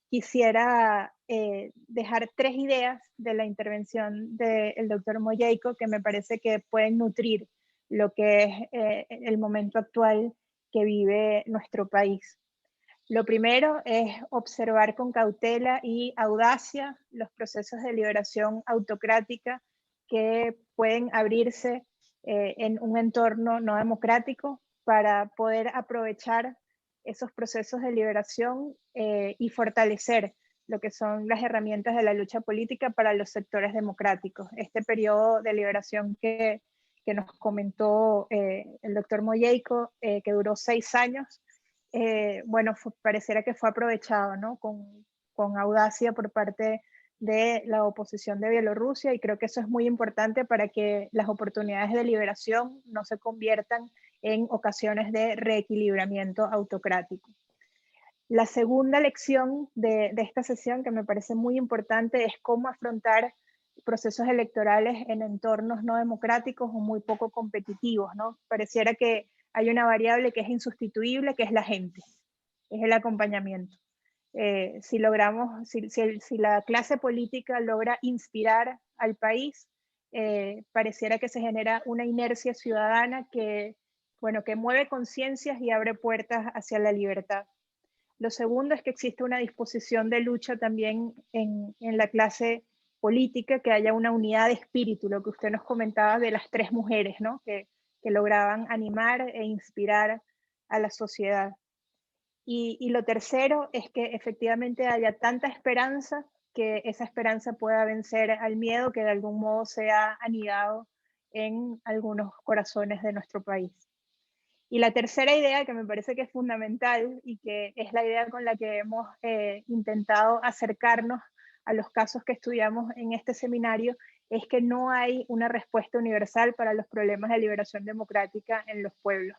quisiera dejar 3 ideas de la intervención del doctor Mojeiko que me parece que pueden nutrir lo que es el momento actual que vive nuestro país. Lo primero es observar con cautela y audacia los procesos de liberación autocrática que pueden abrirse en un entorno no democrático para poder aprovechar esos procesos de liberación y fortalecer lo que son las herramientas de la lucha política para los sectores democráticos. Este periodo de liberación que nos comentó el doctor Mojeiko, que duró 6 años, bueno, pareciera que fue aprovechado, ¿no? Con audacia por parte de la oposición de Bielorrusia, y creo que eso es muy importante para que las oportunidades de liberación no se conviertan en ocasiones de reequilibramiento autocrático. La segunda lección de esta sesión, que me parece muy importante, es cómo afrontar procesos electorales en entornos no democráticos o muy poco competitivos, ¿no? Pareciera que hay una variable que es insustituible, que es la gente, es el acompañamiento. Si la clase política logra inspirar al país, pareciera que se genera una inercia ciudadana que, bueno, que mueve conciencias y abre puertas hacia la libertad. Lo segundo es que existe una disposición de lucha también en la clase política, que haya una unidad de espíritu, lo que usted nos comentaba de las 3 mujeres, ¿no? que lograban animar e inspirar a la sociedad. Y lo tercero es que efectivamente haya tanta esperanza que esa esperanza pueda vencer al miedo que de algún modo se ha anidado en algunos corazones de nuestro país. Y la tercera idea, que me parece que es fundamental y que es la idea con la que hemos intentado acercarnos a los casos que estudiamos en este seminario, es que no hay una respuesta universal para los problemas de liberación democrática en los pueblos.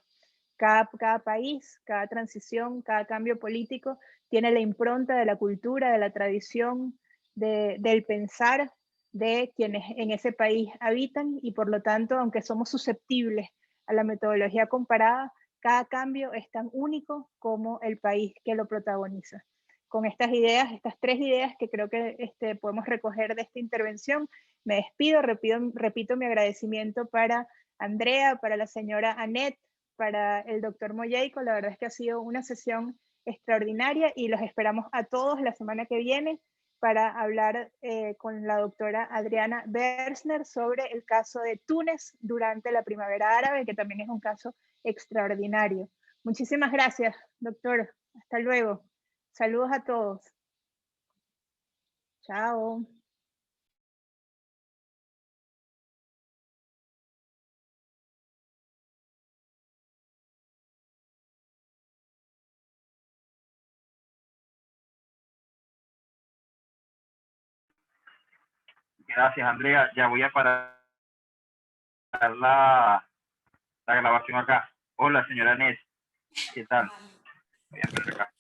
Cada país, cada transición, cada cambio político tiene la impronta de la cultura, de la tradición, del pensar de quienes en ese país habitan, y por lo tanto, aunque somos susceptibles a la metodología comparada, cada cambio es tan único como el país que lo protagoniza. Con estas ideas, estas 3 ideas que creo que podemos recoger de esta intervención, me despido, repito mi agradecimiento para Andrea, para la señora Annette, para el doctor Mojeiko. La verdad es que ha sido una sesión extraordinaria y los esperamos a todos la semana que viene para hablar con la doctora Adriana Bersner sobre el caso de Túnez durante la primavera árabe, que también es un caso extraordinario. Muchísimas gracias, doctor. Hasta luego. Saludos a todos. Chao. Gracias, Andrea. Ya voy a parar la grabación acá. Hola, señora Nes. ¿Qué tal? Voy a ver acá.